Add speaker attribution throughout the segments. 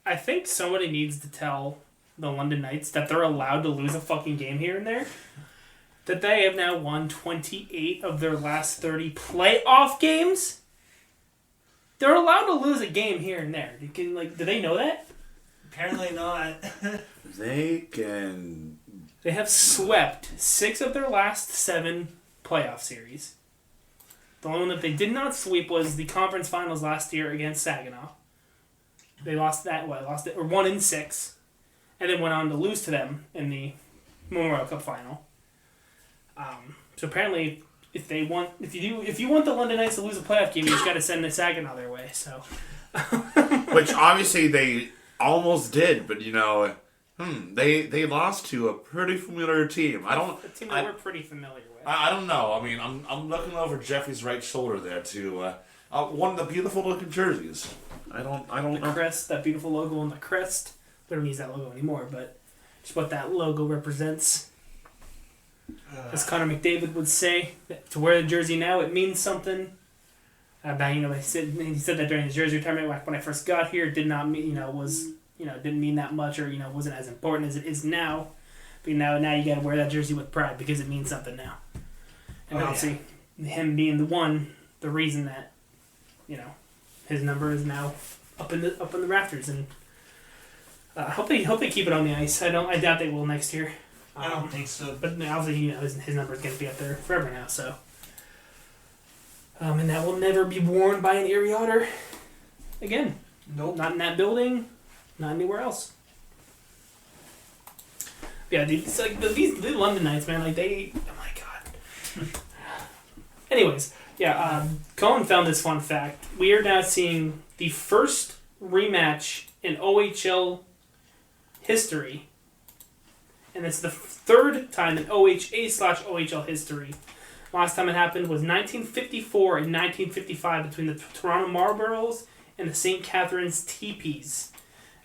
Speaker 1: I think somebody needs to tell the London Knights that they're allowed to lose a fucking game here and there. That they have now won 28 of their last 30 playoff games. They're allowed to lose a game here and there. Do they know that?
Speaker 2: Apparently not.
Speaker 3: They can...
Speaker 1: They have swept 6 of their last 7 playoff series. The only one that they did not sweep was the conference finals last year against Saginaw. They lost that, or 1-6, and then went on to lose to them in the Memorial Cup final. So apparently, if you want the London Knights to lose a playoff game, you just got to send the Saginaw their way. So,
Speaker 3: which obviously they almost did, but they lost to a pretty familiar team.
Speaker 1: A team that we're pretty familiar with.
Speaker 3: I don't know. I mean, I'm looking over Jeffrey's right shoulder there to one of the beautiful looking jerseys. I don't know.
Speaker 1: The crest, that beautiful logo on the crest. We don't use that logo anymore, but just what that logo represents. As Connor McDavid would say, to wear the jersey now, it means something. He said that during his jersey retirement when I first got here, did not mean didn't mean that much, or wasn't as important as it is now. But now you got to wear that jersey with pride because it means something now. And obviously, him being the reason that his number is now up in the rafters, and hope they keep it on the ice. I doubt they will next year.
Speaker 2: I don't think so.
Speaker 1: But obviously, his number is going to be up there forever now. So, and that will never be worn by an Erie Otter again.
Speaker 2: Nope.
Speaker 1: Not in that building. Not anywhere else. Yeah, dude, it's like these London Knights, man. Like oh my god. Anyways, Colin found this fun fact. We are now seeing the first rematch in OHL history. And it's the third time in OHA/OHL history. Last time it happened was 1954 and 1955 between the Toronto Marlboros and the St. Catharines Teepees.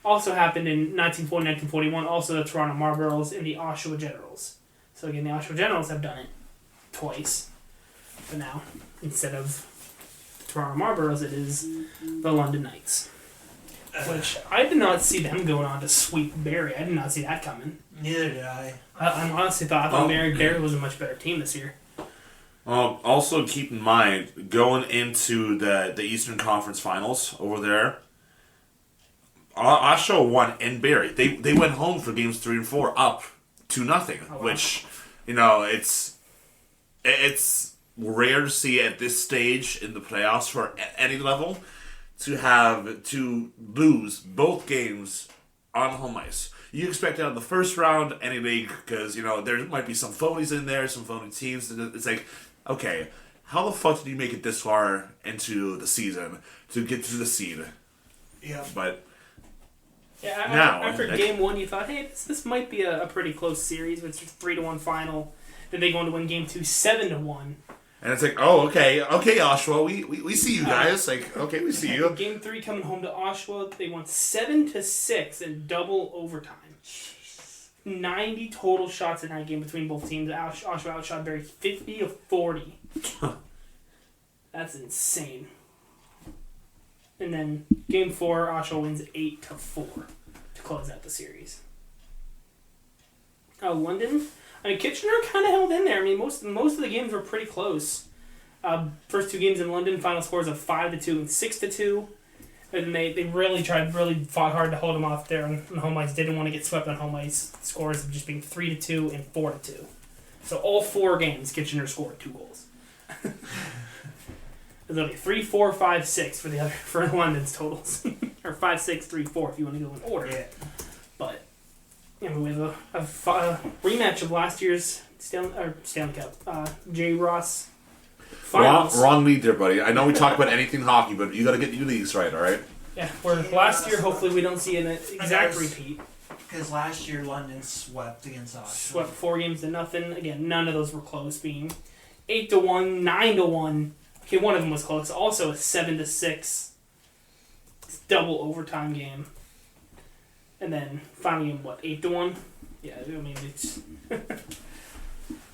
Speaker 1: Also happened in 1940-1941, also the Toronto Marlboros and the Oshawa Generals. So again, the Oshawa Generals have done it twice. But now, instead of the Toronto Marlboros, it is the London Knights. Which, I did not see them going on to sweep Barrie. I did not see that coming.
Speaker 2: Neither did I.
Speaker 1: I honestly thought Barrie was a much better team this year.
Speaker 3: Also, keep in mind, going into the Eastern Conference Finals over there, Oshawa won in Barrie. They went home for games 3 and 4 up 2-0, which, it's rare to see at this stage in the playoffs for any level to lose both games on home ice. You expect out of the first round any league because there might be some phonies in there, some phony teams. It's like, okay, how the fuck did you make it this far into the season to get to the seed?
Speaker 2: Yeah,
Speaker 3: but
Speaker 1: after game 1, you thought, hey, this might be a pretty close series, which is 3-1 final. Then they go on to win game 2 7-1.
Speaker 3: And it's like, oh, okay, Oshawa, we see you guys. We see you.
Speaker 1: Game 3 coming home to Oshawa, they won 7-6 in double overtime. 90 total shots in that game between both teams. Oshawa outshot Barrie 50-40. That's insane. And then game 4, Oshawa wins 8-4 to close out the series. London. Kitchener kind of held in there. Most of the games were pretty close. First 2 games in London, final scores of 5-2 and 6-2. And they really fought hard to hold them off there on home ice. They didn't want to get swept on home ice. Scores of just being 3-2 and 4-2. So all 4 games, Kitchener scored 2 goals. There's only 3-4-5-6 for London's totals, or 5-6-3-4 if you want to go in order.
Speaker 2: Yeah.
Speaker 1: But we have a rematch of last year's Stanley Cup. J. Ross finals.
Speaker 3: Wrong lead there, buddy. I know we talk about anything hockey, but you got to get your leagues right, all right?
Speaker 1: Yeah. Where last year, hopefully, we don't see an exact repeat.
Speaker 2: Because last year London swept against Oshawa.
Speaker 1: Swept 4 games to nothing. Again, none of those were close, being 8-1, 9-1. Okay, one of them was close. Also a 7-6 double overtime game. And then finally, 8-1? Yeah, it's...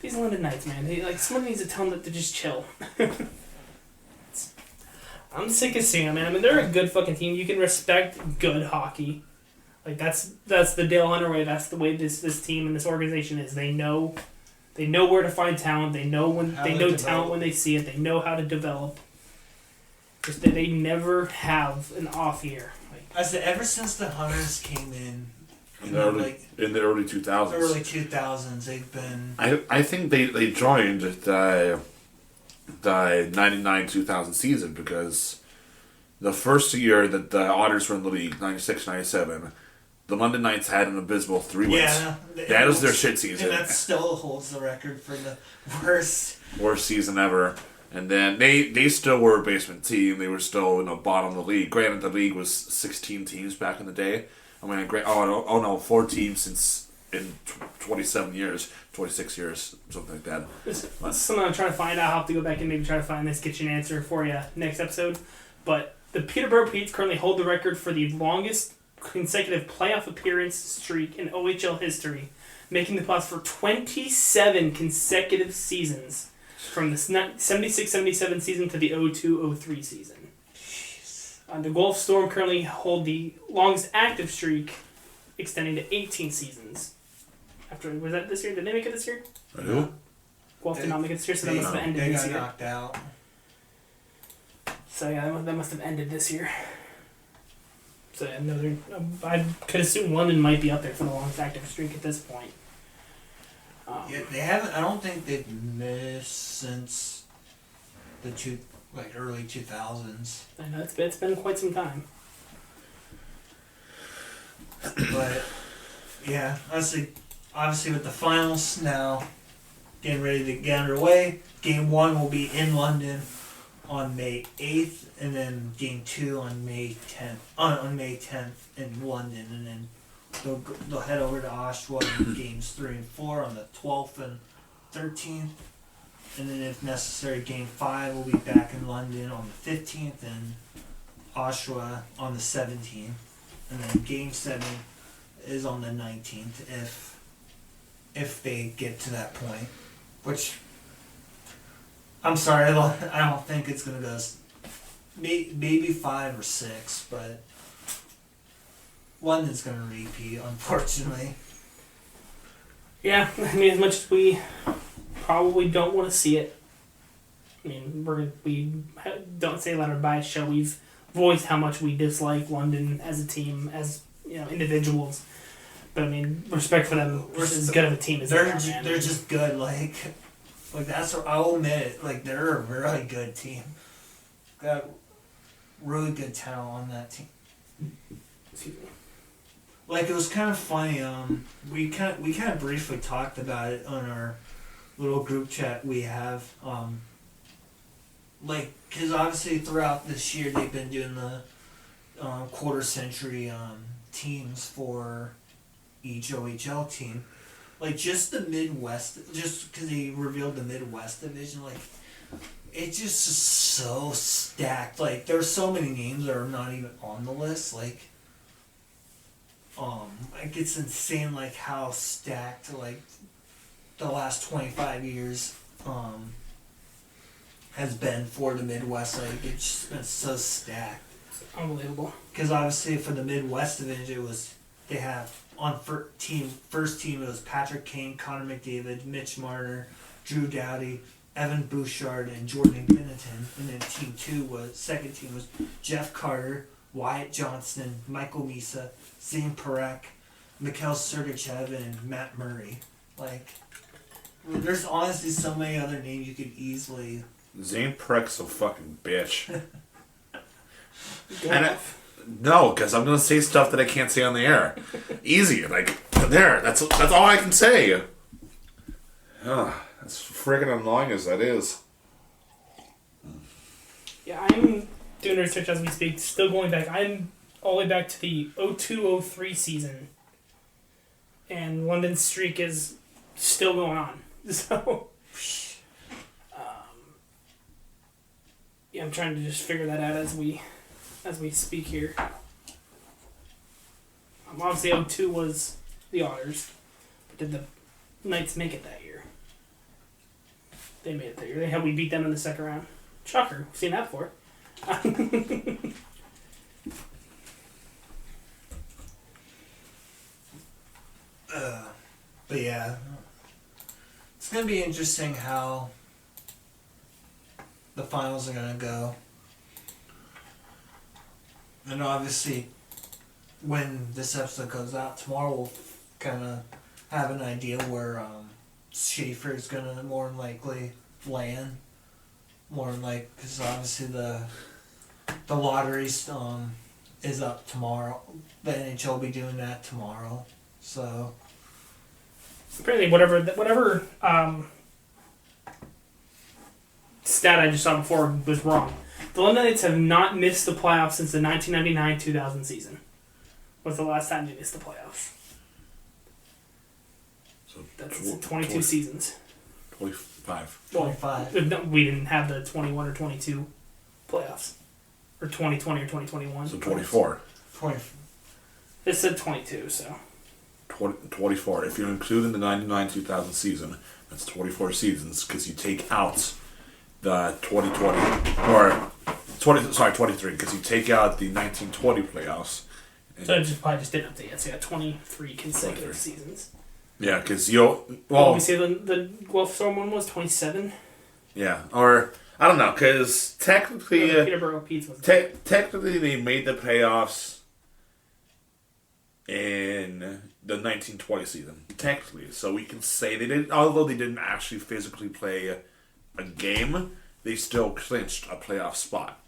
Speaker 1: These London Knights, man. Someone needs to tell them to just chill. I'm sick of seeing them, man. I mean, they're a good fucking team. You can respect good hockey. Like that's the Dale Hunter way. That's the way this team and this organization is. They know where to find talent. They know talent when they see it. They know how to develop. Just that they never have an off year. Like,
Speaker 2: I said, ever since the Hunters came in
Speaker 3: In the early 2000s.
Speaker 2: Early 2000s, they've been.
Speaker 3: I think they joined the 99-2000 season because the first year that the Otters were in the league, 96-97, the London Knights had an abysmal 3 wins.
Speaker 2: Yeah,
Speaker 3: that was their shit season.
Speaker 2: And that still holds the record for the worst
Speaker 3: season ever. And then they still were a basement team. They were still bottom of the league. Granted, the league was 16 teams back in the day. I mean, 4 teams since in 27 years, 26 years, something like that.
Speaker 1: That's something I'm trying to find out. I'll have to go back and maybe try to find this, get you an answer for you next episode. But the Peterborough Petes currently hold the record for the longest consecutive playoff appearance streak in OHL history, making the playoffs for 27 consecutive seasons from the 76-77 season to the 02-03 season. The Gulf Storm currently hold the longest active streak, extending to 18 seasons. Was that this year? Did they make it this year?
Speaker 3: Who?
Speaker 1: Gulf did not make it this year, so that must have ended this year.
Speaker 2: They got knocked out.
Speaker 1: So yeah, that must have ended this year. So yeah, no, I could assume London might be up there for the longest active streak at this point.
Speaker 2: Yeah, they haven't. I don't think they've missed since the early 2000s.
Speaker 1: I know it's been quite some time.
Speaker 2: But yeah, obviously with the finals now getting ready to get underway, Game 1 will be in London on May 8th, and then Game 2 on May 10th. On May 10th in London, and then they'll head over to Oshawa in Games 3 and 4 on the 12th and 13th. And then, if necessary, Game 5 will be back in London on the 15th and Oshawa on the 17th. And then Game 7 is on the 19th if they get to that point. Which, I'm sorry, I don't think it's going to go maybe 5 or 6, but London's going to repeat, unfortunately.
Speaker 1: Yeah, I mean, as much as we probably don't want to see it. I mean, we don't say that on our bias show. We've voiced how much we dislike London as a team, as individuals. But I mean, respect for them. We're as good of a team as
Speaker 2: they're just good. Like that's what I'll admit it. Like they're a really good team. Got really good talent on that team.
Speaker 1: Excuse me.
Speaker 2: Like it was kind of funny. We kind of briefly talked about it on our little group chat we have. Because obviously throughout this year they've been doing the quarter century teams for each OHL team. Like just the Midwest, just because they revealed the Midwest division, like it's just so stacked. Like there's so many names that are not even on the list. Like it's insane. Like how stacked like the last 25 years has been for the Midwest. Like it's just been so stacked.
Speaker 1: Unbelievable.
Speaker 2: Because obviously for the Midwest division, they have on first team it was Patrick Kane, Connor McDavid, Mitch Marner, Drew Doughty, Evan Bouchard, and Jordan Binnington. And then second team was Jeff Carter, Wyatt Johnston, Michael Misa, Zane Parekh, Mikhail Sergachev, and Matt Murray. Like, there's honestly so many other names you could easily.
Speaker 3: Zane Parech's a fucking bitch.
Speaker 1: No,
Speaker 3: because I'm gonna say stuff that I can't say on the air. Easy, that's all I can say. As friggin' annoying as that is.
Speaker 1: Yeah, I'm doing research as we speak. Still going back. I'm all the way back to the 02-03 season, and London's streak is still going on. So, yeah, I'm trying to just figure that out as we speak here. Obviously, 02 was the Otters, but did the Knights make it that year? They made it that year. We beat them in the second round. Shocker. We've seen that before.
Speaker 2: But yeah, it's gonna be interesting how the finals are gonna go, and obviously, when this episode goes out tomorrow, we'll kind of have an idea where Schaefer's gonna more than likely land. More than like, because obviously the lottery is up tomorrow. The NHL will be doing that tomorrow, so.
Speaker 1: Apparently, whatever stat I just saw before was wrong. The London Knights have not missed the playoffs since the 1999-2000 season. Was the last time they missed the playoffs.
Speaker 3: So
Speaker 1: that's 22 seasons.
Speaker 3: 25.
Speaker 2: 25.
Speaker 1: No, we didn't have the 21 or 22 playoffs. Or 2020 or 2021.
Speaker 3: So 24.
Speaker 2: 20.
Speaker 1: It said 22, so.
Speaker 3: 24. If you're including the 99-2000 season, that's 24 seasons because you take out the 2020 or 23 because you take out the 1920 playoffs.
Speaker 1: So I probably just didn't update yet. So you got 23 consecutive seasons.
Speaker 3: Yeah, because
Speaker 1: we say the Guelph Storm one was 27.
Speaker 3: Yeah, or I don't know, because technically,
Speaker 1: Peterborough Pete's was
Speaker 3: technically they made the playoffs in the 1920 season. Technically, so we can say they didn't. Although they didn't actually physically play a game, they still clinched a playoff spot.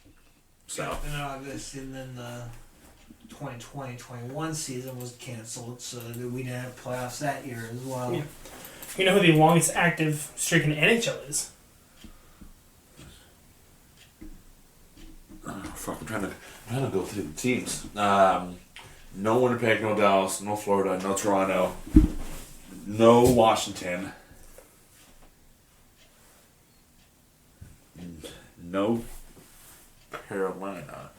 Speaker 3: So
Speaker 2: and obviously, then the 2020-21 season was canceled, so we didn't have playoffs that year as well.
Speaker 1: Yeah. You know who the longest active streak in the NHL is?
Speaker 3: Fuck, I'm trying to go through the teams. No Winnipeg, no Dallas, no Florida, no Toronto, no Washington, no Carolina.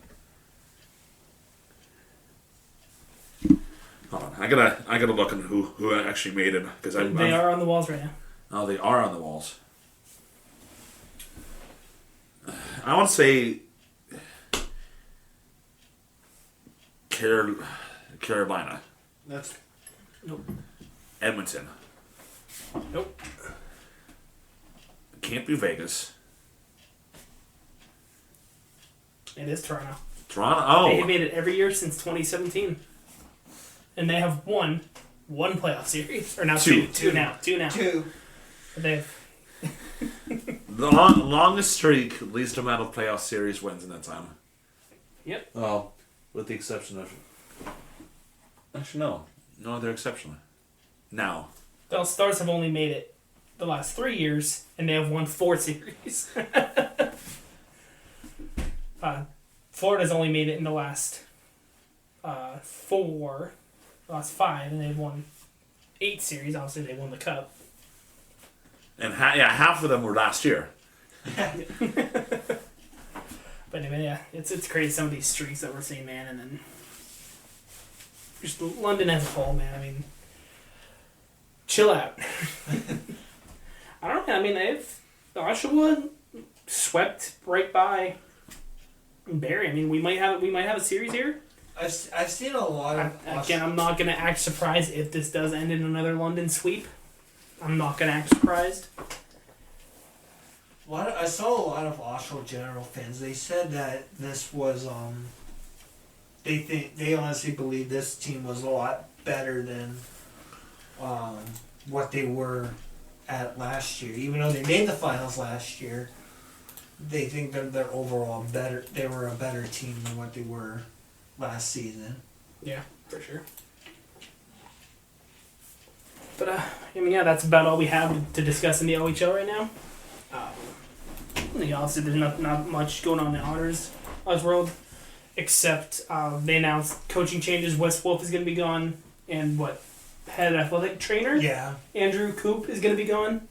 Speaker 3: Hold on, I gotta look at who actually made it because
Speaker 1: They are on the walls right now.
Speaker 3: Oh, they are on the walls. I want to say Carolina.
Speaker 2: That's
Speaker 1: Nope.
Speaker 3: Edmonton.
Speaker 1: Nope.
Speaker 3: Can't be Vegas.
Speaker 1: It is Toronto.
Speaker 3: Toronto. Oh,
Speaker 1: They have made it every year since 2017, and they have won one playoff series, or now two now.
Speaker 2: two.
Speaker 1: They have.
Speaker 3: the longest streak, least amount of playoff series wins in that time.
Speaker 1: Yep.
Speaker 3: Well, with the exception of. Actually, no, they're exceptional. Now,
Speaker 1: The Stars have only made it the last 3 years, and they have won 4 series. Florida's only made it in the last 5, and they've won 8 series. Obviously, they won the Cup.
Speaker 3: and half of them were last year.
Speaker 1: But anyway, yeah, it's crazy some of these streaks that we're seeing, man, and then just London as a whole, man. I mean, chill out. I don't know. I mean, Oshawa swept right by Barrie. I mean, we might have a series here.
Speaker 2: I've seen a lot of.
Speaker 1: Again, I'm not gonna act surprised if this does end in another London sweep. I'm not gonna act surprised.
Speaker 2: I saw a lot of Oshawa General fans. They said that this was they honestly believe this team was a lot better than what they were at last year. Even though they made the finals last year, they think they're overall better. They were a better team than what they were last season.
Speaker 1: Yeah, for sure. But I mean, yeah, that's about all we have to discuss in the OHL right now. Obviously, there's not much going on in the Oz world, except they announced coaching changes. Wes Wolf is going to be gone, and head athletic trainer?
Speaker 2: Yeah.
Speaker 1: Andrew Coop is going to be gone.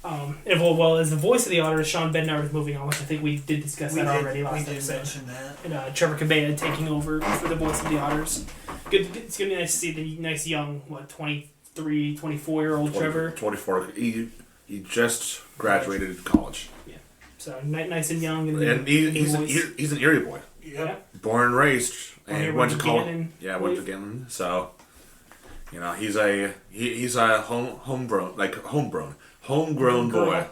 Speaker 1: As well as the voice of the Otters, Sean Bednar is moving on, which I think we did discuss already last episode.
Speaker 2: Mention that.
Speaker 1: And Trevor Cabea taking over for the voice of the Otters. Good. It's going to be nice to see the nice young, 23, 24-year-old Trevor.
Speaker 3: 24. He just graduated college.
Speaker 1: Yeah. So nice and young.
Speaker 3: And he's an Erie boy.
Speaker 2: Yeah.
Speaker 3: Born and raised. And went to college.
Speaker 1: Gannon,
Speaker 3: went to Gannon. So, he's a homegrown boy.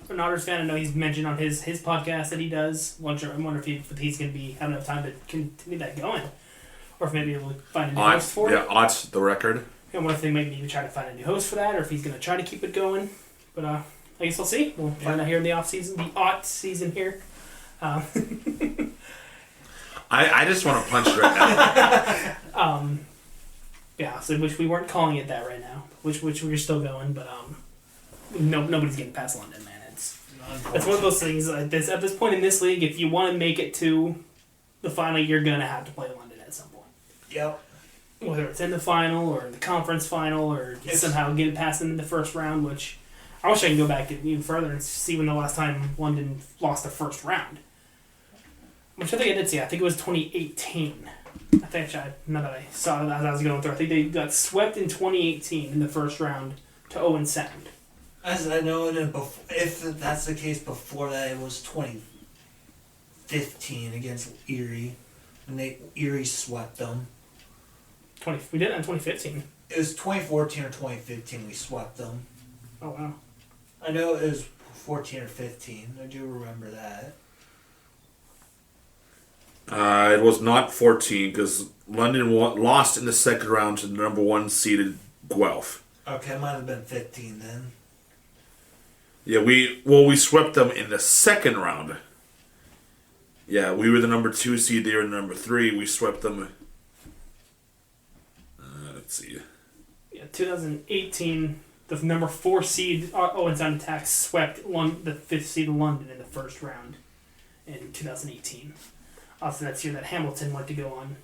Speaker 1: An Otters fan, I know he's mentioned on his podcast that he does. I wonder if he's going to have enough time to continue that going. Or if maybe he'll find a new host for it.
Speaker 3: Yeah, Ott's the record.
Speaker 1: I wonder if they maybe even try to find a new host for that, or if he's going to try to keep it going. But I guess we'll see. We'll find out here in the off season, the Ott season here.
Speaker 3: I just want to punch it right now.
Speaker 1: Yeah, so wish we weren't calling it that right now. Which we're still going, but nobody's getting past London, man. It's one of those things. At this point in this league, if you want to make it to the final, you're gonna have to play London at some point.
Speaker 2: Yep.
Speaker 1: Whether it's in the final or the conference final, or somehow get it past them in the first round. Which I wish I could go back even further and see when the last time London lost the first round. Which I think I did see. I think it was 2018. I think now that I saw it as I was going through, I think they got swept in 2018 in the first round to 0-7.
Speaker 2: As I know, if that's the case, before that it was 2015 against Erie, and Erie swept them.
Speaker 1: We did it in 2015.
Speaker 2: It was 2014 or 2015 we swept them.
Speaker 1: Oh wow!
Speaker 2: I know it was 14 or 15. I do remember that.
Speaker 3: It was not 14 because London lost in the second round to the number 1 seeded Guelph.
Speaker 2: Okay, it might have been 15 then.
Speaker 3: Yeah, we swept them in the second round. Yeah, we were the number 2 seed. They were the number 3. We swept them. Let's see.
Speaker 1: Yeah, 2018, the number 4 seed Owens on Attack swept the 5th seed London in the first round in 2018. Also, that's the year that Hamilton went to go on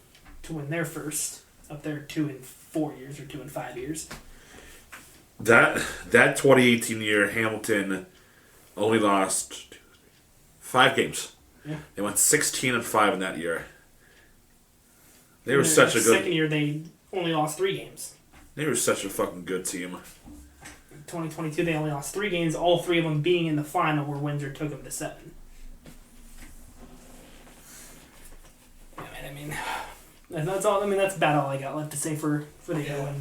Speaker 1: to win their first, up there 2 in 4 years or 2 in 5 years.
Speaker 3: That 2018 year, Hamilton only lost 5 games.
Speaker 1: Yeah.
Speaker 3: They went 16-5 in that year. They were such a good.
Speaker 1: Second year, they only lost 3 games.
Speaker 3: They were such a fucking good team.
Speaker 1: In 2022, they only lost 3 games, all 3 of them being in the final, where Windsor took them to 7. That's all. I mean, that's about all I got left to say for the year.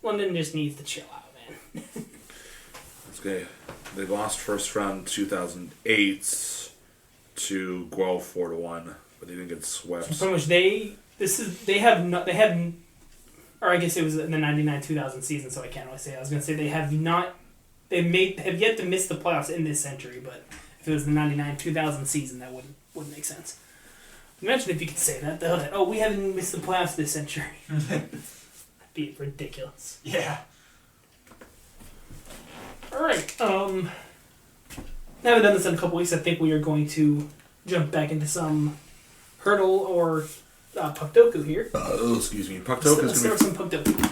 Speaker 1: London just needs to chill out, man.
Speaker 3: That's okay. They lost first round 2008 to Guelph 4-1, but they didn't get swept.
Speaker 1: So much or I guess it was in the 99-2000 season, so I can't really say. I was going to say they have yet to miss the playoffs in this century, but if it was the 99-2000 season, that wouldn't make sense. Imagine if you could say that, though, that, we haven't missed the playoffs this century. That'd be ridiculous.
Speaker 2: Yeah.
Speaker 1: Alright, now we've done this in a couple weeks, I think we are going to jump back into some hurdle or puckdoku here.
Speaker 3: Excuse me. Puckdoku is going to be...
Speaker 1: Start some puckdoku.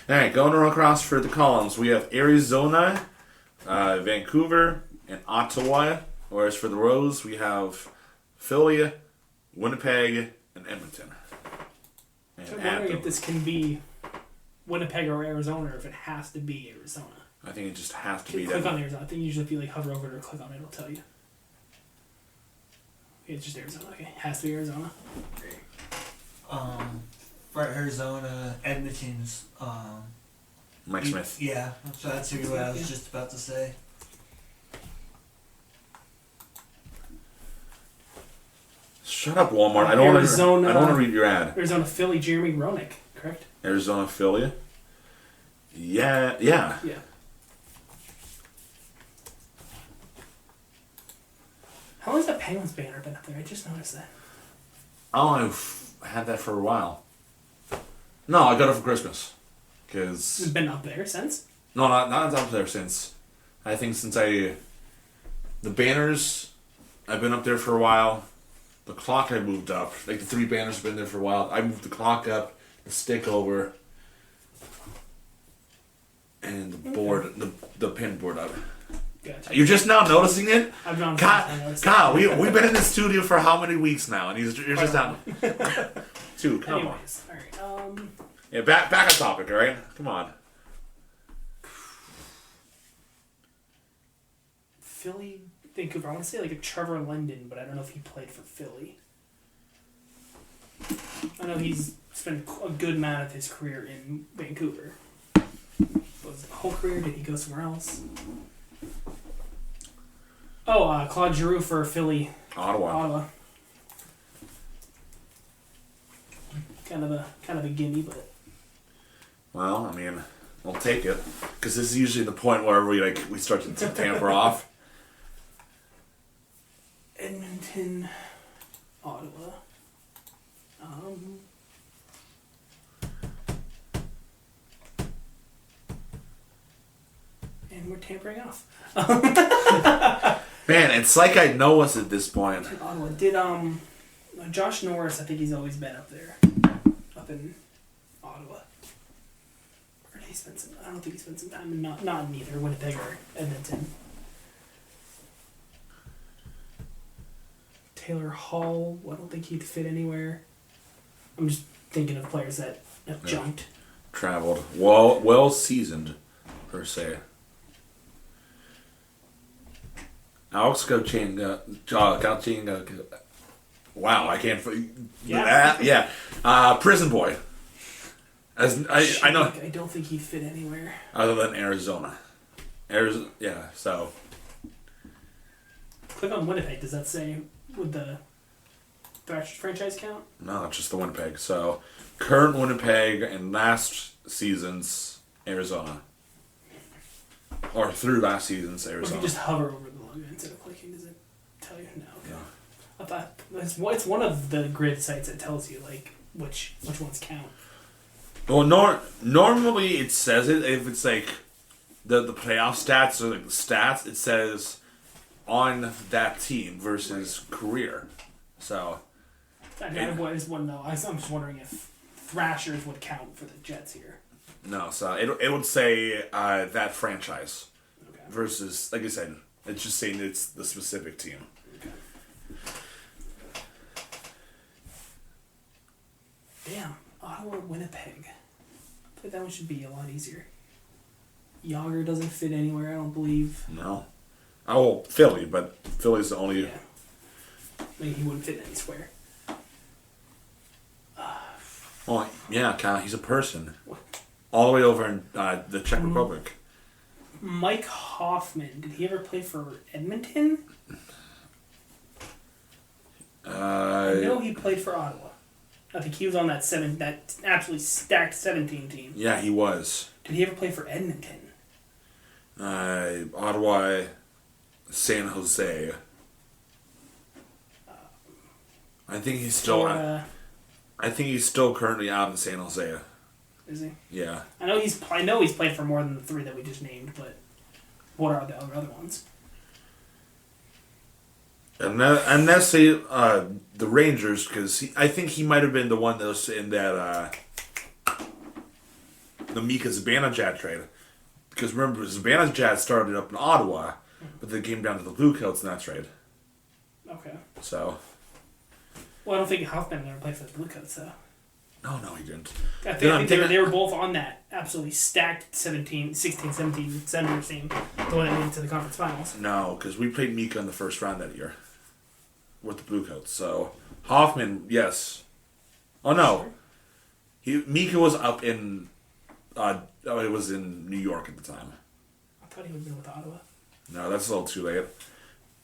Speaker 3: Alright, going across for the columns, we have Arizona, Vancouver, and Ottawa. Whereas for the rows, we have Philly, Winnipeg, and Edmonton.
Speaker 1: And I'm wondering if this can be Winnipeg or Arizona, or if it has to be Arizona.
Speaker 3: I think it just has to be.
Speaker 1: Click on Arizona. I think usually if you hover over it or click on it, it'll tell you. It's just Arizona. Okay, it has to be Arizona.
Speaker 2: For Arizona, Edmonton's
Speaker 3: Mike Smith.
Speaker 2: Yeah, so that's what I was just about to say.
Speaker 3: Shut up, Walmart. I don't want to read your ad.
Speaker 1: Arizona, Philly, Jeremy Roenick, correct?
Speaker 3: Arizona, Philly. Yeah.
Speaker 1: Yeah. How long has that Penguins banner been up there? I just noticed that.
Speaker 3: Oh, I've had that for a while. No, I got it for Christmas. Cause
Speaker 1: it's been up there since?
Speaker 3: No, not up there since. I think since the banners, I've been up there for a while. The clock I moved up. Like the 3 banners have been there for a while. I moved the clock up, the stick over, and the board, the pin board up.
Speaker 1: Gotcha.
Speaker 3: You're just now noticing it?
Speaker 1: I've known
Speaker 3: Kyle, we've been in the studio for how many weeks now, and you're just now. 2, come
Speaker 1: Anyways, alright.
Speaker 3: Yeah, back on topic, alright? Come on.
Speaker 1: Philly, Vancouver. I want to say like a Trevor Linden, but I don't know if he played for Philly. I know he's spent a good amount of his career in Vancouver. Was it the whole career? Did he go somewhere else? Oh, Claude Giroux for Philly.
Speaker 3: Ottawa.
Speaker 1: Kind of a gimme, but
Speaker 3: Well, I mean, we'll take it because this is usually the point where we start to tamper off.
Speaker 1: Edmonton, Ottawa. And we're tampering off.
Speaker 3: Man, it's like I know us at this point.
Speaker 1: Ottawa did Josh Norris. I think he's always been up there, up in Ottawa. Where did he spend some? I don't think he spent some time in not in either Winnipeg or Edmonton. Taylor Hall. I don't think he'd fit anywhere. I'm just thinking of players that have jumped.
Speaker 3: Traveled. Well seasoned, per se. Alex Galchenyuk. Wow, I can't. Yeah. Prison Boy. I know.
Speaker 1: I don't think he'd fit anywhere.
Speaker 3: Other than Arizona. Yeah, so.
Speaker 1: Click on Winnipeg. Does that say would the Thrashers franchise count?
Speaker 3: No, it's just the Winnipeg. So, current Winnipeg and last season's Arizona. Or through last season's Arizona.
Speaker 1: Or if you just hover over the logo instead of clicking, does it tell you? No.
Speaker 3: Yeah.
Speaker 1: I thought it's one of the grid sites that tells you like which ones count.
Speaker 3: Well, normally it says it if it's like the playoff stats or like the stats. It says on that team versus career. So.
Speaker 1: I just want to know. I'm just wondering if Thrashers would count for the Jets here.
Speaker 3: No, so it would say that franchise
Speaker 1: Okay.
Speaker 3: versus, like I said, it's just saying it's the specific team.
Speaker 1: Okay. Damn, Ottawa, Winnipeg. I think that one should be a lot easier. Yager doesn't fit anywhere, I don't believe.
Speaker 3: No. Oh, well, Philly, but Philly's the only...
Speaker 1: Yeah. Maybe he wouldn't fit in any square.
Speaker 3: Well, yeah, Kyle, he's a person. All the way over in the Czech Republic.
Speaker 1: Mike Hoffman, did he ever play for Edmonton? I know he played for Ottawa. I think he was on that absolutely stacked 17 team.
Speaker 3: Yeah, he was.
Speaker 1: Did he ever play for Edmonton?
Speaker 3: Ottawa, San Jose. I think he's still. I think he's still currently out in San Jose.
Speaker 1: Is he?
Speaker 3: Yeah.
Speaker 1: I know he's played for more than the three that we just named, but what are the other ones?
Speaker 3: Unless the Rangers, because I think he might have been the one that was in that the Mika Zibanejad trade. Because remember, Zibanejad started up in Ottawa, but they came down to the Blue Coats in that trade.
Speaker 1: Okay.
Speaker 3: So.
Speaker 1: Well, I don't think Hoffman ever played for the Blue Coats, though.
Speaker 3: No, he didn't.
Speaker 1: I think they were both on that absolutely stacked 16, 17 Senators team, the one that made it to the conference finals.
Speaker 3: No, because we played Mika in the first round that year with the Blue Coats. So Hoffman, yes. Oh no, Mika was up in. It was in New York at the time.
Speaker 1: I thought he would have been with Ottawa.
Speaker 3: No, that's a little too late.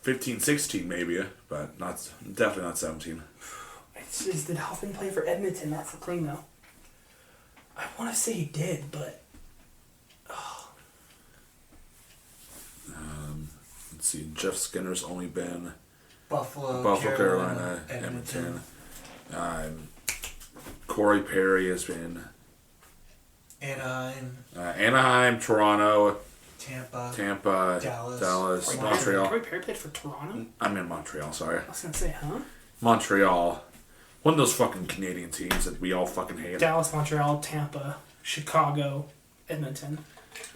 Speaker 3: 15, 16 maybe, but definitely not 17.
Speaker 1: It's just, did Hoffman play for Edmonton? That's the thing, though. I want to say he did, but... Oh.
Speaker 3: Let's see. Jeff Skinner's only been...
Speaker 2: Buffalo,
Speaker 3: Carolina, Edmonton. Corey Perry has been...
Speaker 2: Anaheim,
Speaker 3: Toronto...
Speaker 2: Tampa,
Speaker 3: Dallas, Montreal.
Speaker 1: Corey Perry played for Toronto?
Speaker 3: I'm in Montreal, sorry.
Speaker 1: I was going to say, huh?
Speaker 3: Montreal. One of those fucking Canadian teams that we all fucking hate.
Speaker 1: Dallas, Montreal, Tampa, Chicago, Edmonton.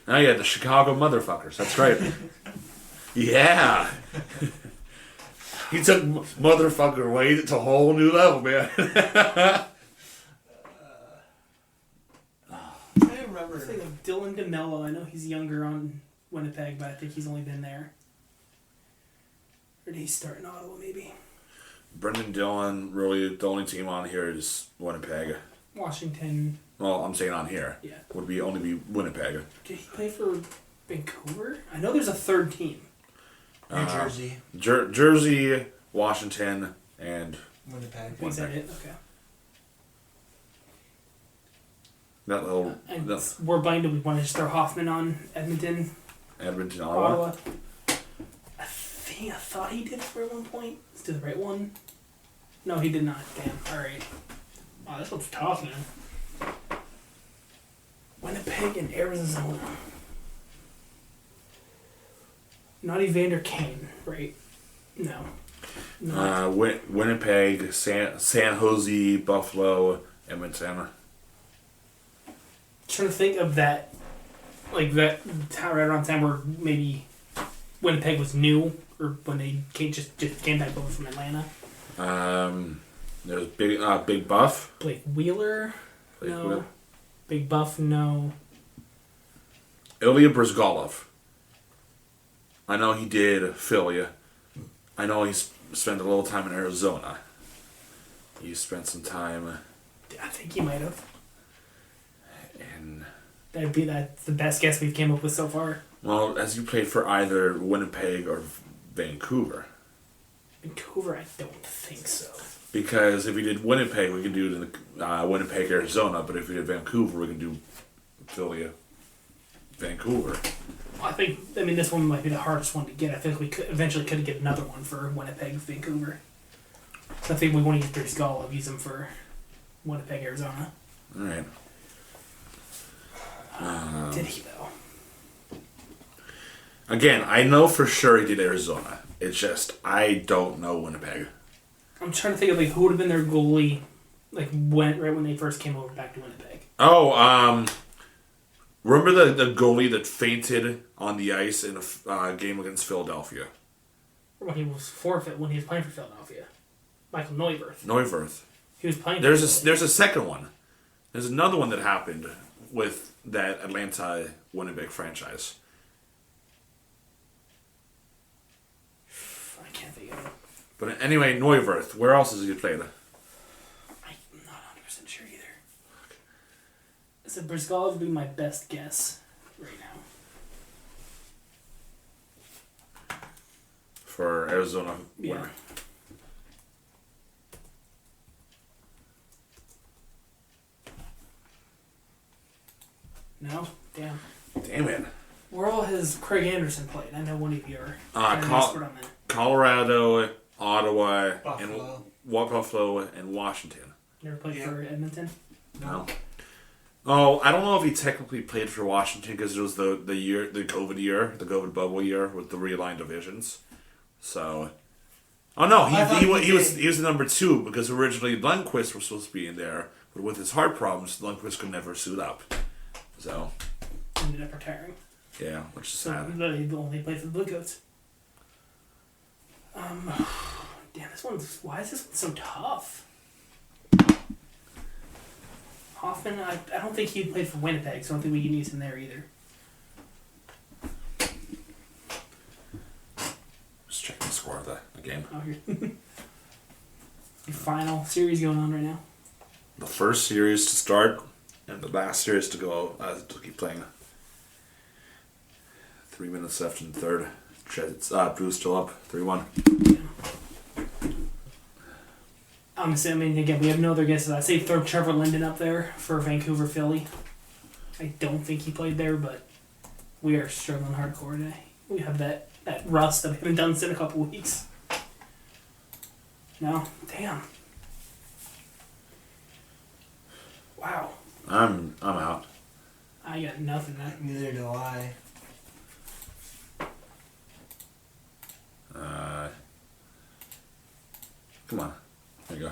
Speaker 3: Oh yeah, the Chicago motherfuckers. That's right. Yeah. He took motherfucker weight to a whole new level, man.
Speaker 2: I remember.
Speaker 1: I think of Dylan DeMello. I know he's younger on Winnipeg, but I think he's only been there. 2019 Winnipeg. 2019
Speaker 3: Winnipeg.
Speaker 1: Or did he start in Ottawa, maybe?
Speaker 3: Brendan Dillon, really, the only team on here is Winnipeg.
Speaker 1: Washington.
Speaker 3: Well, I'm saying on here.
Speaker 1: Yeah.
Speaker 3: Would be only be Winnipeg.
Speaker 1: Did he play for Vancouver? I know there's a third team.
Speaker 2: New Jersey.
Speaker 3: Jersey, Washington, and
Speaker 2: Winnipeg.
Speaker 1: Is that it? Okay.
Speaker 3: that little
Speaker 1: And we're blind. We want to just throw Hoffman on Edmonton,
Speaker 3: Edmonton, Ottawa.
Speaker 1: I thought he did for one point. Let's do the right one. No, he did not. Damn. Alright. Wow, this one's tough, man. Winnipeg and Arizona. Not Evander Kane, right? No. Not.
Speaker 3: Winnipeg, San Jose, Buffalo, Edmonton.
Speaker 1: Trying to think of that, like that right around time where maybe Winnipeg was new, or when they just came back over from Atlanta.
Speaker 3: There's Big Buff.
Speaker 1: Blake Wheeler, no.
Speaker 3: Wheeler.
Speaker 1: Big Buff, no.
Speaker 3: Ilya Bryzgalov. I know he did Philly. I know he spent a little time in Arizona. He spent some time.
Speaker 1: I think he might have.
Speaker 3: And
Speaker 1: That's the best guess we've came up with so far.
Speaker 3: well, as you played for either Winnipeg or Vancouver.
Speaker 1: Vancouver, I don't think so.
Speaker 3: Because if we did Winnipeg, we could do it in Winnipeg, Arizona. But if we did Vancouver, we could do Philly, Vancouver.
Speaker 1: This one might be the hardest one to get. I think we could eventually get another one for Winnipeg, Vancouver. So I think we want to use Bryzgalov, use him for Winnipeg, Arizona.
Speaker 3: All right.
Speaker 1: Did he though?
Speaker 3: Again, I know for sure he did Arizona. It's just I don't know Winnipeg.
Speaker 1: I'm trying to think of who would have been their goalie, right when they first came over back to Winnipeg.
Speaker 3: Oh, remember the goalie that fainted on the ice in a game against Philadelphia?
Speaker 1: When he was forfeit when he was playing for Philadelphia. Michael Neuwirth.
Speaker 3: Neuwirth.
Speaker 1: He was playing.
Speaker 3: There's a second one. There's another one that happened with that Atlanta Winnipeg franchise.
Speaker 1: I can't think of it.
Speaker 3: But anyway, Neuwirth. Where else has he played?
Speaker 1: I'm not 100% sure either. So Bryzgalov would be my best guess right now.
Speaker 3: For Arizona.
Speaker 1: Yeah.
Speaker 3: Winner.
Speaker 1: No? Damn.
Speaker 3: Damn it.
Speaker 1: Where all has Craig Anderson played? I know one of you are an expert on that.
Speaker 3: Colorado, Ottawa,
Speaker 2: Buffalo.
Speaker 3: Buffalo, and Washington.
Speaker 1: Never played for Edmonton?
Speaker 3: No. Oh, I don't know if he technically played for Washington because it was the COVID bubble year with the realigned divisions. So, oh no, he was the number 2 because originally Lundqvist was supposed to be in there, but with his heart problems, Lundqvist could never suit up. So
Speaker 1: Ended up retiring.
Speaker 3: yeah, which is
Speaker 1: So
Speaker 3: sad.
Speaker 1: he only played for the Blue Coats. Damn, why is this one so tough? Hoffman, I don't think he played for Winnipeg, so I don't think we can use him there either.
Speaker 3: Just checking the score of the game.
Speaker 1: Oh, here. The final series going on right now.
Speaker 3: The first series to start, and the last series to go to keep playing. 3 minutes left in the third. Blues still up, 3-1.
Speaker 1: I'm assuming, again, we have no other guesses. I'd say throw Trevor Linden up there for Vancouver, Philly. I don't think he played there, but we are struggling hardcore today. We have that rust that we haven't done in a couple weeks. No? Damn. Wow.
Speaker 3: I'm out.
Speaker 1: I got nothing.
Speaker 2: Neither do I.
Speaker 3: Come on. There you go.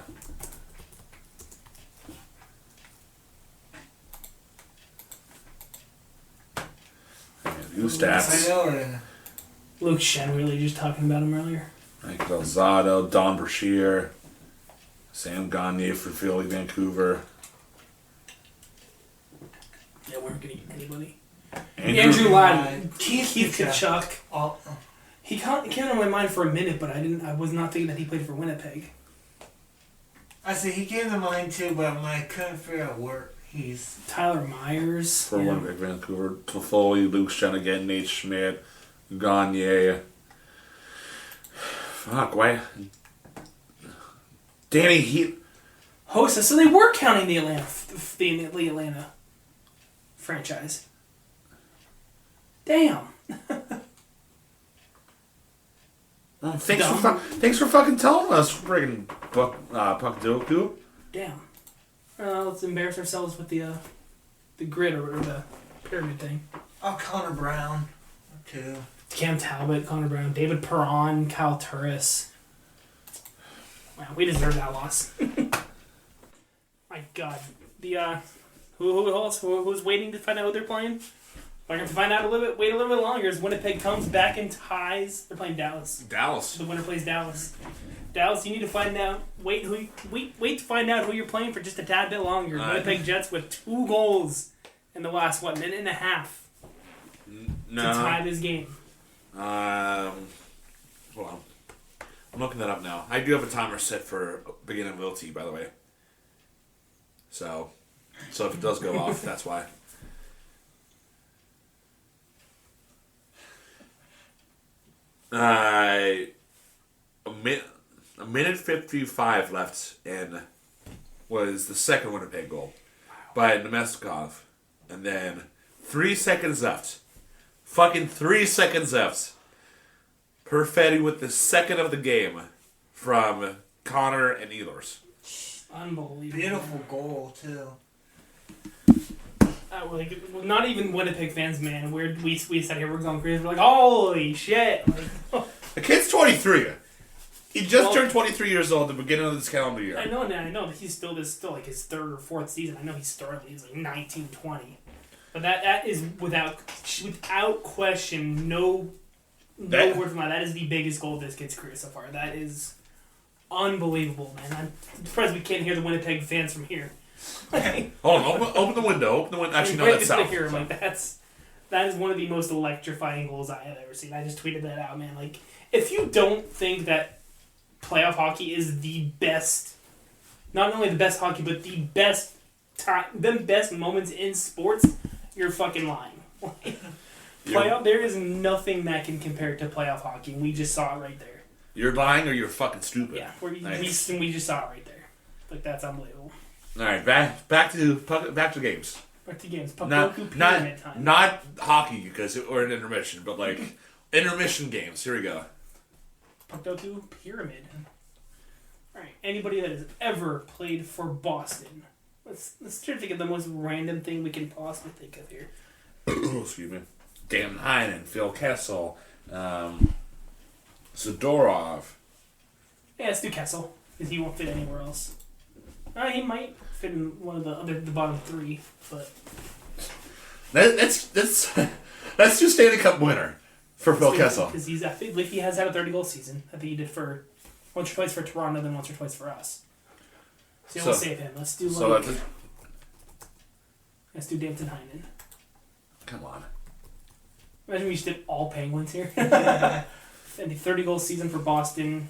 Speaker 3: New stats.
Speaker 2: I know.
Speaker 1: Luke Shen, we were just talking about him earlier.
Speaker 3: Mike Delzato, Don Brashear, Sam Gagne for Philly, Vancouver.
Speaker 1: Yeah, we weren't going to get anybody.
Speaker 3: Andrew
Speaker 1: Andrew Ladd,
Speaker 2: Keith
Speaker 1: Keith Kachuk. He came to my mind for a minute, but I was not thinking that he played for Winnipeg.
Speaker 2: I see he came to mind too, but I couldn't figure out where he's.
Speaker 1: Tyler Myers.
Speaker 3: For Winnipeg, Vancouver. Toffoli, Luke Shanagan, Nate Schmidt, Gagne. Fuck, why? Danny Heat.
Speaker 1: Hossa. So they were counting the Atlanta franchise. Damn.
Speaker 3: Oh, thanks for fucking telling us, friggin' Puck Doku.
Speaker 1: Damn. Let's embarrass ourselves with the grid or the pyramid thing.
Speaker 2: Oh, Connor Brown, too.
Speaker 1: Cam Talbot, Connor Brown, David Perron, Kyle Turris. Wow, we deserve that loss. My God, who else? Who's waiting to find out who they're playing? We're going to find out wait a little bit longer as Winnipeg comes back and ties. They're playing Dallas. The winner plays Dallas. Dallas, you need to find out. Wait to find out who you're playing for just a tad bit longer. Winnipeg Jets with 2 goals in the last minute and a half to tie this game.
Speaker 3: Hold on. I'm looking that up now. I do have a timer set for beginning of LT, by the way. So if it does go off, that's why. A minute 55 left and was the second Winnipeg goal by Nemestikov. And then 3 seconds left. Fucking 3 seconds left. Perfetti with the second of the game from Connor and Ehlers.
Speaker 1: Unbelievable.
Speaker 2: Beautiful goal, too.
Speaker 1: Not even Winnipeg fans, man. We sat here, we're going crazy. We're like, holy shit.
Speaker 3: The kid's 23. He just turned 23 years old at the beginning of this calendar year.
Speaker 1: I know that he's still like his 3rd or 4th season. I know he started, he was like 19, 20. But that is without question, no word from that. That is the biggest goal of this kid's career so far. That is unbelievable, man. I'm surprised we can't hear the Winnipeg fans from here.
Speaker 3: Hold on, open the window. Actually, no, that's south.
Speaker 1: Here, like, that is one of the most electrifying goals I have ever seen. I just tweeted that out, man. Like, if you don't think that playoff hockey is the best, not only the best hockey, but the best moments in sports, you're fucking lying. There is nothing that can compare to playoff hockey. We just saw it right there.
Speaker 3: You're lying or you're fucking stupid.
Speaker 1: Yeah, we just saw it right there. Like, that's unbelievable.
Speaker 3: All right, back to games.
Speaker 1: Back to games. Pyramid time.
Speaker 3: Not hockey because we're in intermission, but like intermission games. Here we go.
Speaker 1: Puckdoku Pyramid. All right, anybody that has ever played for Boston. Let's try to think of the most random thing we can possibly think of here.
Speaker 3: Excuse me. Dan Heinen, Phil Kessel, Zadorov.
Speaker 1: Yeah, let's do Kessel because he won't fit anywhere else. He might fit in one of the bottom 3, but
Speaker 3: that's two Stanley Cup winner for Phil Kessel.
Speaker 1: Because I think he has had a 30-goal season. I think he did for once or twice for Toronto, then once or twice for us. So we'll save him. Let's do let's do Danton Heinen.
Speaker 3: Come on.
Speaker 1: Imagine we just did all Penguins here. And the 30-goal season for Boston.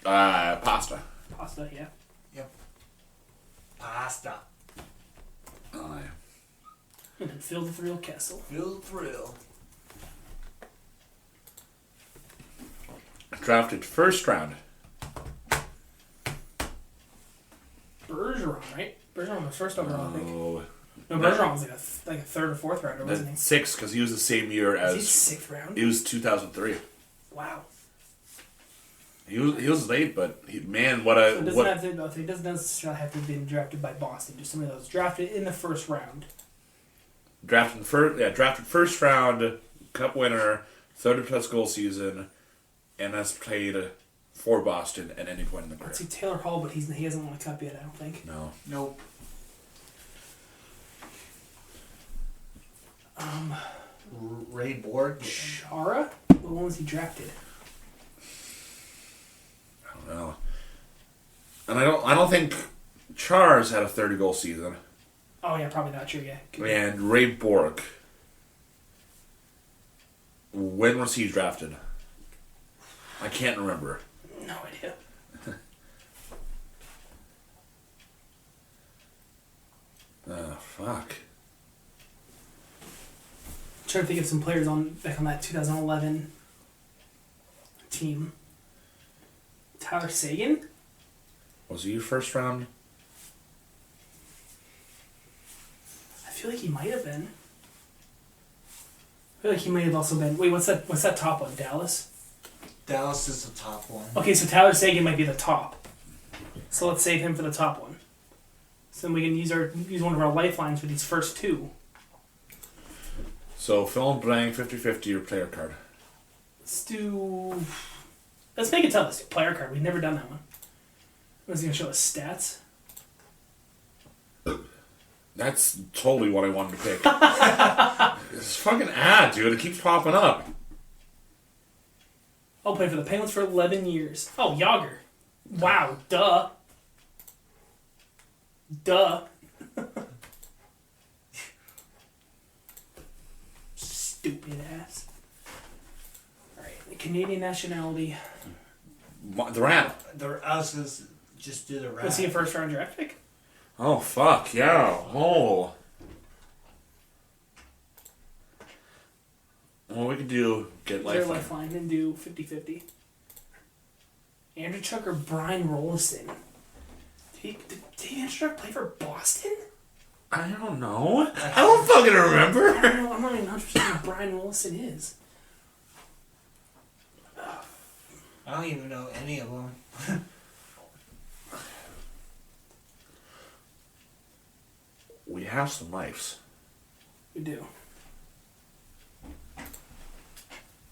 Speaker 3: Pasta,
Speaker 1: yeah.
Speaker 2: Pasta.
Speaker 3: Oh, yeah.
Speaker 1: And then Phil the Thrill Kessel.
Speaker 2: Phil Thrill.
Speaker 3: Drafted first round.
Speaker 1: Bergeron, right? Bergeron was first overall, I think.
Speaker 3: No,
Speaker 1: Bergeron was like a 3rd or 4th rounder, wasn't he?
Speaker 3: 6th, because he was the same year as...
Speaker 1: Was he 6th round?
Speaker 3: He was 2003.
Speaker 1: Wow.
Speaker 3: He was late, but he doesn't
Speaker 1: necessarily have to have been drafted by Boston. Just somebody that was drafted in the 1st round.
Speaker 3: Drafted first round, Cup winner, 30+ goal season, and has played for Boston at any point in the career.
Speaker 1: Let's see Taylor Hall, but he hasn't won a cup yet, I don't think.
Speaker 3: No.
Speaker 2: Nope. Ray Borg.
Speaker 1: Chara? When was he drafted?
Speaker 3: I don't know. And I don't think Char's had a 30-goal season.
Speaker 1: Oh yeah, probably not true. Yeah.
Speaker 3: And Ray Bork. When was he drafted? I can't remember.
Speaker 1: No idea.
Speaker 3: Fuck.
Speaker 1: I'm trying to think of some players back on that 2011 team. Tyler Sagan?
Speaker 3: Was he your first round?
Speaker 1: I feel like he might have been. I feel like he might have also been. Wait, what's that top one? Dallas?
Speaker 2: Dallas is the top one.
Speaker 1: Okay, so Tyler Sagan might be the top. So let's save him for the top one. So then we can use one of our lifelines for these first two.
Speaker 3: So fill in blank 50-50 your player card.
Speaker 1: Let's make it tell us. Player card. We've never done that one. Was he gonna show us stats?
Speaker 3: That's totally what I wanted to pick. This fucking ad, dude. It keeps popping up.
Speaker 1: I'll play for the Penguins for 11 years. Oh, Yager. Wow. Duh. Stupid ass. Alright, the Canadian nationality.
Speaker 3: The rat.
Speaker 2: I was going to just do the rat.
Speaker 1: Was he a first round draft pick?
Speaker 3: Oh, fuck. Yeah. Oh. Well, we could get
Speaker 1: Their
Speaker 3: lifeline.
Speaker 1: lifeline and do 50-50. Andrew Chuck or Brian Rolston? Did Andrew Chuck play for Boston?
Speaker 3: I don't know. I don't fucking remember.
Speaker 1: I don't know. I'm not even 100% sure who Brian Rolston is.
Speaker 2: I don't even know any of them.
Speaker 3: We have some lives.
Speaker 1: We do.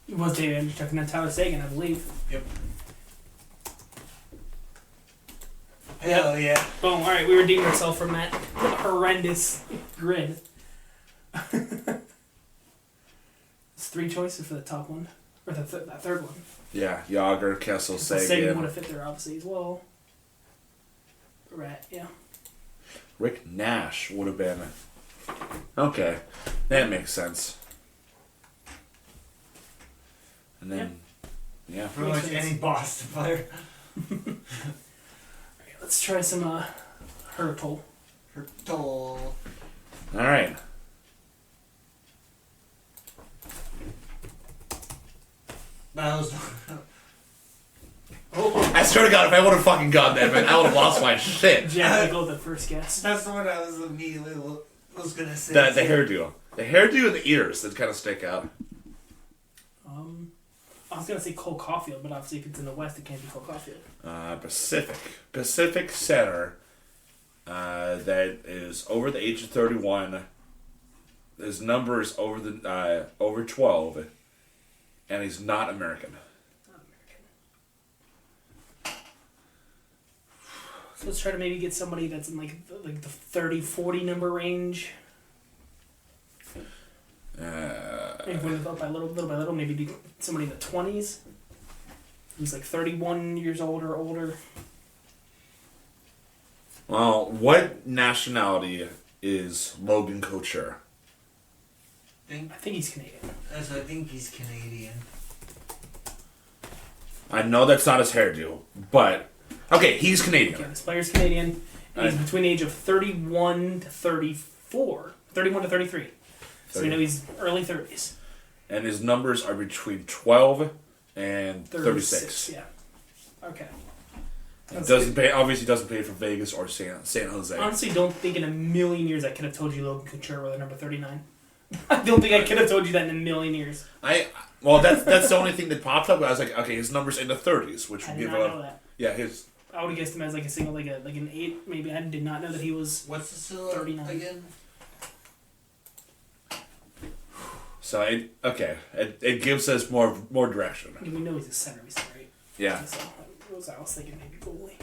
Speaker 1: It was David Andrew Chuck and then Tyler Sagan, I believe.
Speaker 2: Yep. Hell yeah.
Speaker 1: Boom. Alright, we redeemed ourselves from that horrendous grid. It's 3 choices for the top one. Or that third one.
Speaker 3: Yeah, Yager, Kessel,
Speaker 1: Sagan would
Speaker 3: Sagan.
Speaker 1: have fit there, obviously, as well. Rat, yeah.
Speaker 3: Rick Nash would have been. Okay, that makes sense. And then, yeah.
Speaker 2: Pretty much any Boston player.
Speaker 1: Alright, let's try some Hurtle.
Speaker 2: Hurtle.
Speaker 3: Alright.
Speaker 2: That was.
Speaker 3: I swear to God, if I would have fucking gotten that, man, I would have lost my shit.
Speaker 1: Jack, go with the first guess.
Speaker 2: That's the one I was immediately was gonna say.
Speaker 3: The hairdo. The hairdo and the ears that kind of stick out.
Speaker 1: I was gonna say Cole Caulfield, but obviously if it's in the West, it can't be Cole Caulfield.
Speaker 3: Pacific center that is over the age of 31. His number is over 12, and he's not American.
Speaker 1: Not American. So let's try to maybe get somebody that's in like the 30-40 number range. Maybe move up by little by little. Maybe be somebody in the 20s. Who's like 31 years old or older.
Speaker 3: Well, what nationality is Logan Couture?
Speaker 1: I think he's Canadian.
Speaker 2: I think he's Canadian.
Speaker 3: I know that's not his hairdo, but okay, he's Canadian.
Speaker 1: Okay, this player's Canadian, and he's between the age of 31 to 34. 31 to 33. So we know he's early 30s.
Speaker 3: And his numbers are between 12 and 36.
Speaker 1: Yeah. Okay.
Speaker 3: Obviously doesn't play for Vegas or San Jose.
Speaker 1: I honestly don't think in a million years I could have told you Logan Couture were the number 39. I don't think I could have told you that in a million years.
Speaker 3: Well, that's the only thing that popped up. I was like, okay, his number's in the 30s, which
Speaker 1: I
Speaker 3: would
Speaker 1: did
Speaker 3: give
Speaker 1: not
Speaker 3: a
Speaker 1: know that.
Speaker 3: yeah his.
Speaker 1: I would have guessed him as like a single, like an 8, maybe. I did not know that he was.
Speaker 2: What's the syllable
Speaker 1: 39
Speaker 2: again?
Speaker 3: So it gives us more direction.
Speaker 1: We know he's a center, we said, right?
Speaker 3: Yeah.
Speaker 1: So I was thinking maybe goalie.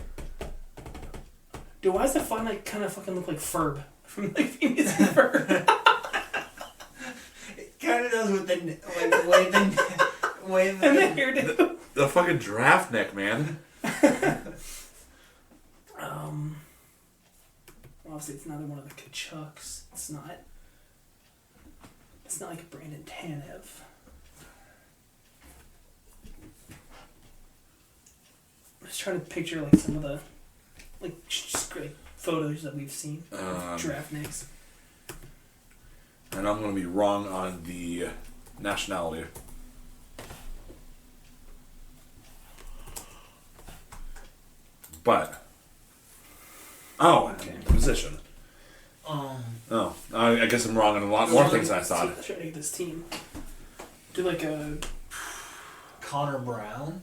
Speaker 1: Dude, why does the font like kind of fucking look like Ferb from like Phineas and Ferb?
Speaker 2: It kind of does with the way
Speaker 1: And the hairdo.
Speaker 3: The fucking draft neck, man.
Speaker 1: Obviously, it's not one of the Kachucks. It's not like Brandon Tanev. just trying to picture like some of the just great photos that we've seen of draft nicks.
Speaker 3: And I'm going to be wrong on the nationality. But
Speaker 1: Okay.
Speaker 3: position. I guess I'm wrong on a lot more things than I thought.
Speaker 1: Let's try to get this team. Do like a.
Speaker 2: Connor Brown.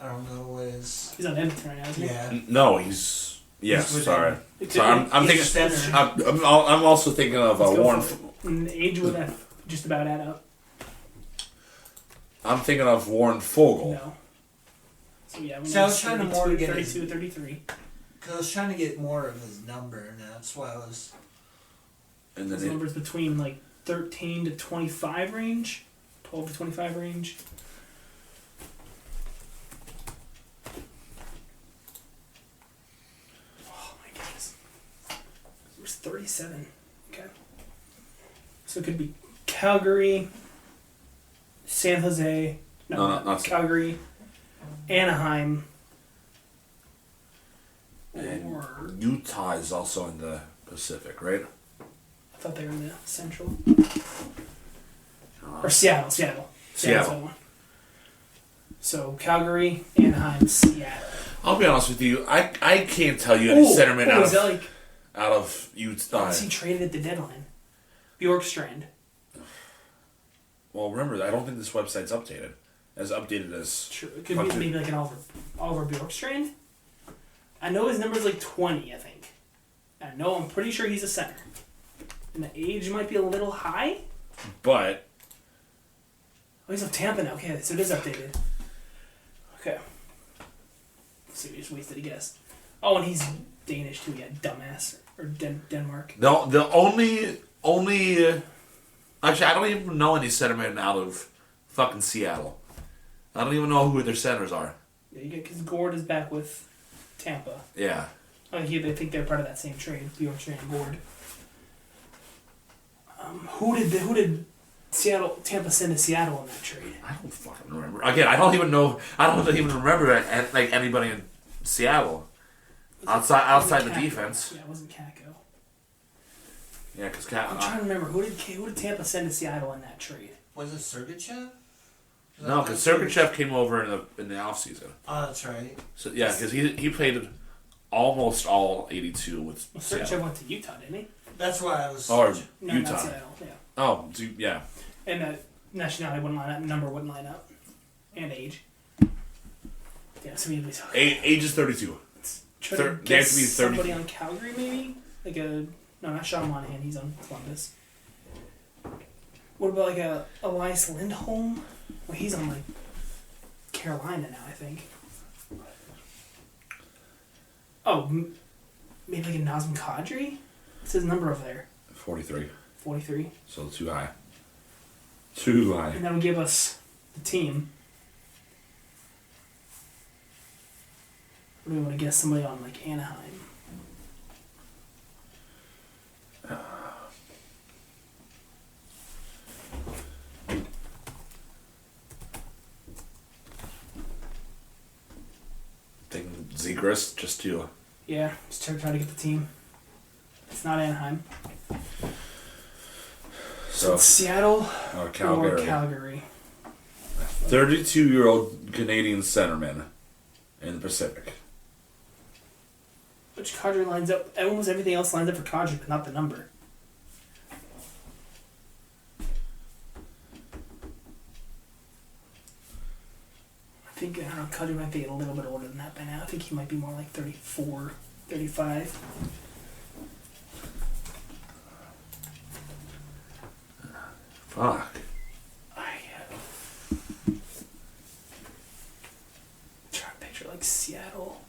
Speaker 2: I don't know what his.
Speaker 1: He's on Edmonton right now, isn't he?
Speaker 2: Yeah.
Speaker 3: No, he's yes.
Speaker 2: He's
Speaker 3: Sorry,
Speaker 1: It
Speaker 3: so
Speaker 1: could-
Speaker 3: I'm
Speaker 2: he's
Speaker 3: thinking.
Speaker 2: a center.
Speaker 3: I'm also thinking of
Speaker 1: Let's go
Speaker 3: Warren.
Speaker 1: for it. And age would have just about add up.
Speaker 3: I'm thinking of Warren Fogle.
Speaker 1: No. So yeah, we
Speaker 2: So I
Speaker 1: need
Speaker 2: was trying to more to get
Speaker 1: 32, 33.
Speaker 2: Because I was trying to get more of his number, and that's why I was.
Speaker 3: And
Speaker 1: His
Speaker 3: then
Speaker 1: numbers between like 13 to 25 range, 12 to 25 range. Oh my goodness. It was 37. Okay. So it could be Calgary, San Jose,
Speaker 3: No, not
Speaker 1: Calgary, Anaheim,
Speaker 3: And
Speaker 1: or
Speaker 3: Utah is also in the Pacific, right?
Speaker 1: I thought they were in the Central.
Speaker 3: Uh,
Speaker 1: Or Seattle.
Speaker 3: Seattle.
Speaker 1: the one. So Calgary, Anaheim, Seattle.
Speaker 3: I'll be honest with you. I can't tell you any centerman
Speaker 1: is that like
Speaker 3: out of Utah.
Speaker 1: is he traded at the deadline? Bjorkstrand.
Speaker 3: Well, remember, I don't think this website's updated. As updated as
Speaker 1: True. It could be maybe like an Oliver Bjorkstrand. I know his number's like 20, I think. I'm pretty sure he's a center. And the age might be a little high.
Speaker 3: But
Speaker 1: Oh, he's of Tampa now. Okay, so it is updated. Okay. Let's see, we just wasted a guess. Oh, and he's Danish too, yeah, dumbass. Or Denmark.
Speaker 3: the only actually, I don't even know any centermen out of fucking Seattle. I don't even know who their centers are.
Speaker 1: Yeah, you get because Gord is back with Tampa.
Speaker 3: Yeah.
Speaker 1: They think they're part of that same trade, Bjorkstrand and Gord. Who did Tampa send to Seattle in that trade?
Speaker 3: I don't fucking remember. Again, I don't even know. I don't even remember like anybody in Seattle outside the
Speaker 1: Kakko.
Speaker 3: defense.
Speaker 1: Yeah, it wasn't Kakko.
Speaker 3: Yeah, because
Speaker 1: I'm trying to remember who did Tampa send to Seattle in that trade?
Speaker 2: Was it Sergachev?
Speaker 3: no, because Sergachev came over in the off season.
Speaker 2: Oh, that's right.
Speaker 3: So yeah, because he played almost all 82 with
Speaker 1: Well,
Speaker 3: Seattle.
Speaker 1: Sergachev went to Utah, didn't he?
Speaker 2: That's why I was.
Speaker 3: Or
Speaker 1: No,
Speaker 3: Utah.
Speaker 1: not Seattle. Yeah,
Speaker 3: Oh, yeah.
Speaker 1: and that nationality wouldn't line up, number wouldn't line up, and age. Yeah, so we
Speaker 3: Age is 32.
Speaker 1: try
Speaker 3: They
Speaker 1: to
Speaker 3: have
Speaker 1: guess
Speaker 3: to be 30.
Speaker 1: somebody on Calgary, maybe not Sean Monahan. He's on Columbus. What about like a Elias Lindholm? Well, he's on like Carolina now, I think. Oh, maybe like a Nazem Kadri? What's his number over there?
Speaker 3: 43.
Speaker 1: 43.
Speaker 3: So too high. Too high.
Speaker 1: And that would give us the team. What do we want to guess? Somebody on like Anaheim.
Speaker 3: Thinking Zegras just to.
Speaker 1: Yeah, just try to get the team. It's not Anaheim. So
Speaker 3: So
Speaker 1: it's Seattle or
Speaker 3: Calgary.
Speaker 1: Calgary.
Speaker 3: 32-year-old Canadian centerman in the Pacific.
Speaker 1: Which Kadri lines up. Almost everything else lines up for Kadri, but not the number. I think Kadri might be a little bit older than that by now. I think he might be more like 34, 35.
Speaker 3: Fuck.
Speaker 1: Trying to picture like Seattle.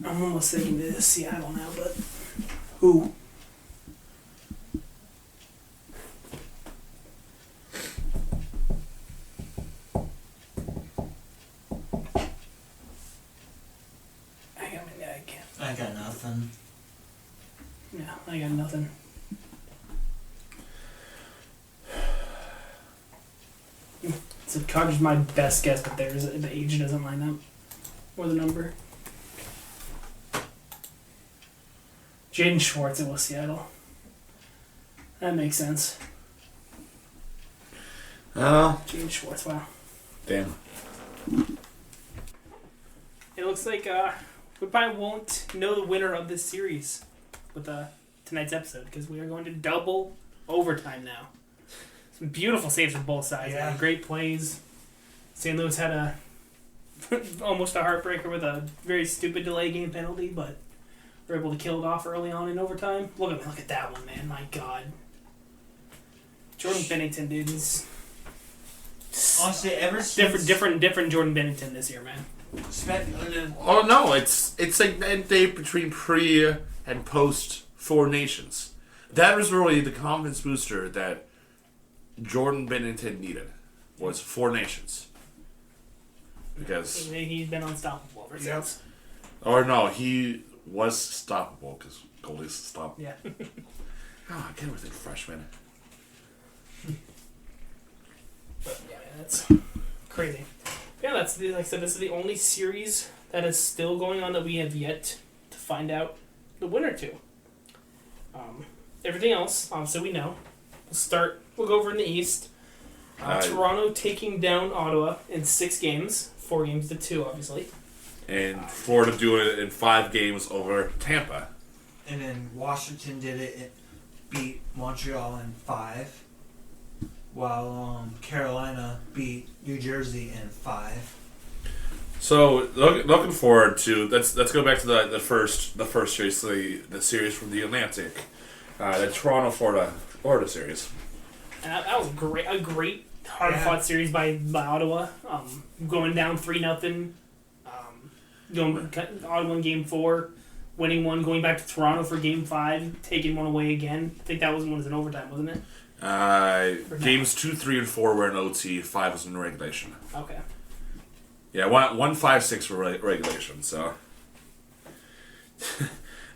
Speaker 1: I'm almost thinking it is Seattle now, but who? I can't.
Speaker 2: I got nothing.
Speaker 1: Yeah, I got nothing. So Carter's my best guess, but the age doesn't line up. Or the number. Jaden Schwartz in West Seattle. That makes sense. Jaden Schwartz, wow.
Speaker 3: Damn.
Speaker 1: It looks like we probably won't know the winner of this series with tonight's episode because we are going to double overtime now. Some beautiful saves from both sides.
Speaker 2: Yeah.
Speaker 1: Great plays. St. Louis had almost a heartbreaker with a very stupid delay game penalty, but were able to kill it off early on in overtime. Look at that one, man. My God. Jordan Bennington, dude, is
Speaker 2: Honestly, ever since
Speaker 1: different Jordan Bennington this year, man.
Speaker 3: Oh no, it's like that day between pre and post Four Nations. That was really the confidence booster that Jordan Bennington needed. Was Four Nations. Because
Speaker 1: he's been unstoppable ever since.
Speaker 3: Or no, he was stoppable because goalies stop.
Speaker 1: Yeah.
Speaker 3: Oh, get everything fresh, man.
Speaker 1: But yeah, that's crazy. Yeah, like I said, this is the only series that is still going on that we have yet to find out the winner to. Everything else, obviously, we know. We'll go over in the East. Toronto taking down Ottawa in 6 games. 4 games to 2, obviously.
Speaker 3: And Florida doing it in 5 games over Tampa.
Speaker 2: And then Washington did it. It beat Montreal in 5. While Carolina beat New Jersey in 5.
Speaker 3: So looking forward to let's go back to the first series, the series from the Atlantic, the Toronto Florida series.
Speaker 1: That was a great hard fought series by Ottawa, going down 3-0, going Ottawa in Game 4, winning one, going back to Toronto for Game 5, taking one away again. I think that was in overtime, wasn't it?
Speaker 3: Games 2, 3, and 4 were in OT. 5 was in regulation.
Speaker 1: Okay.
Speaker 3: Yeah, 1, 5, 6 were regulation. So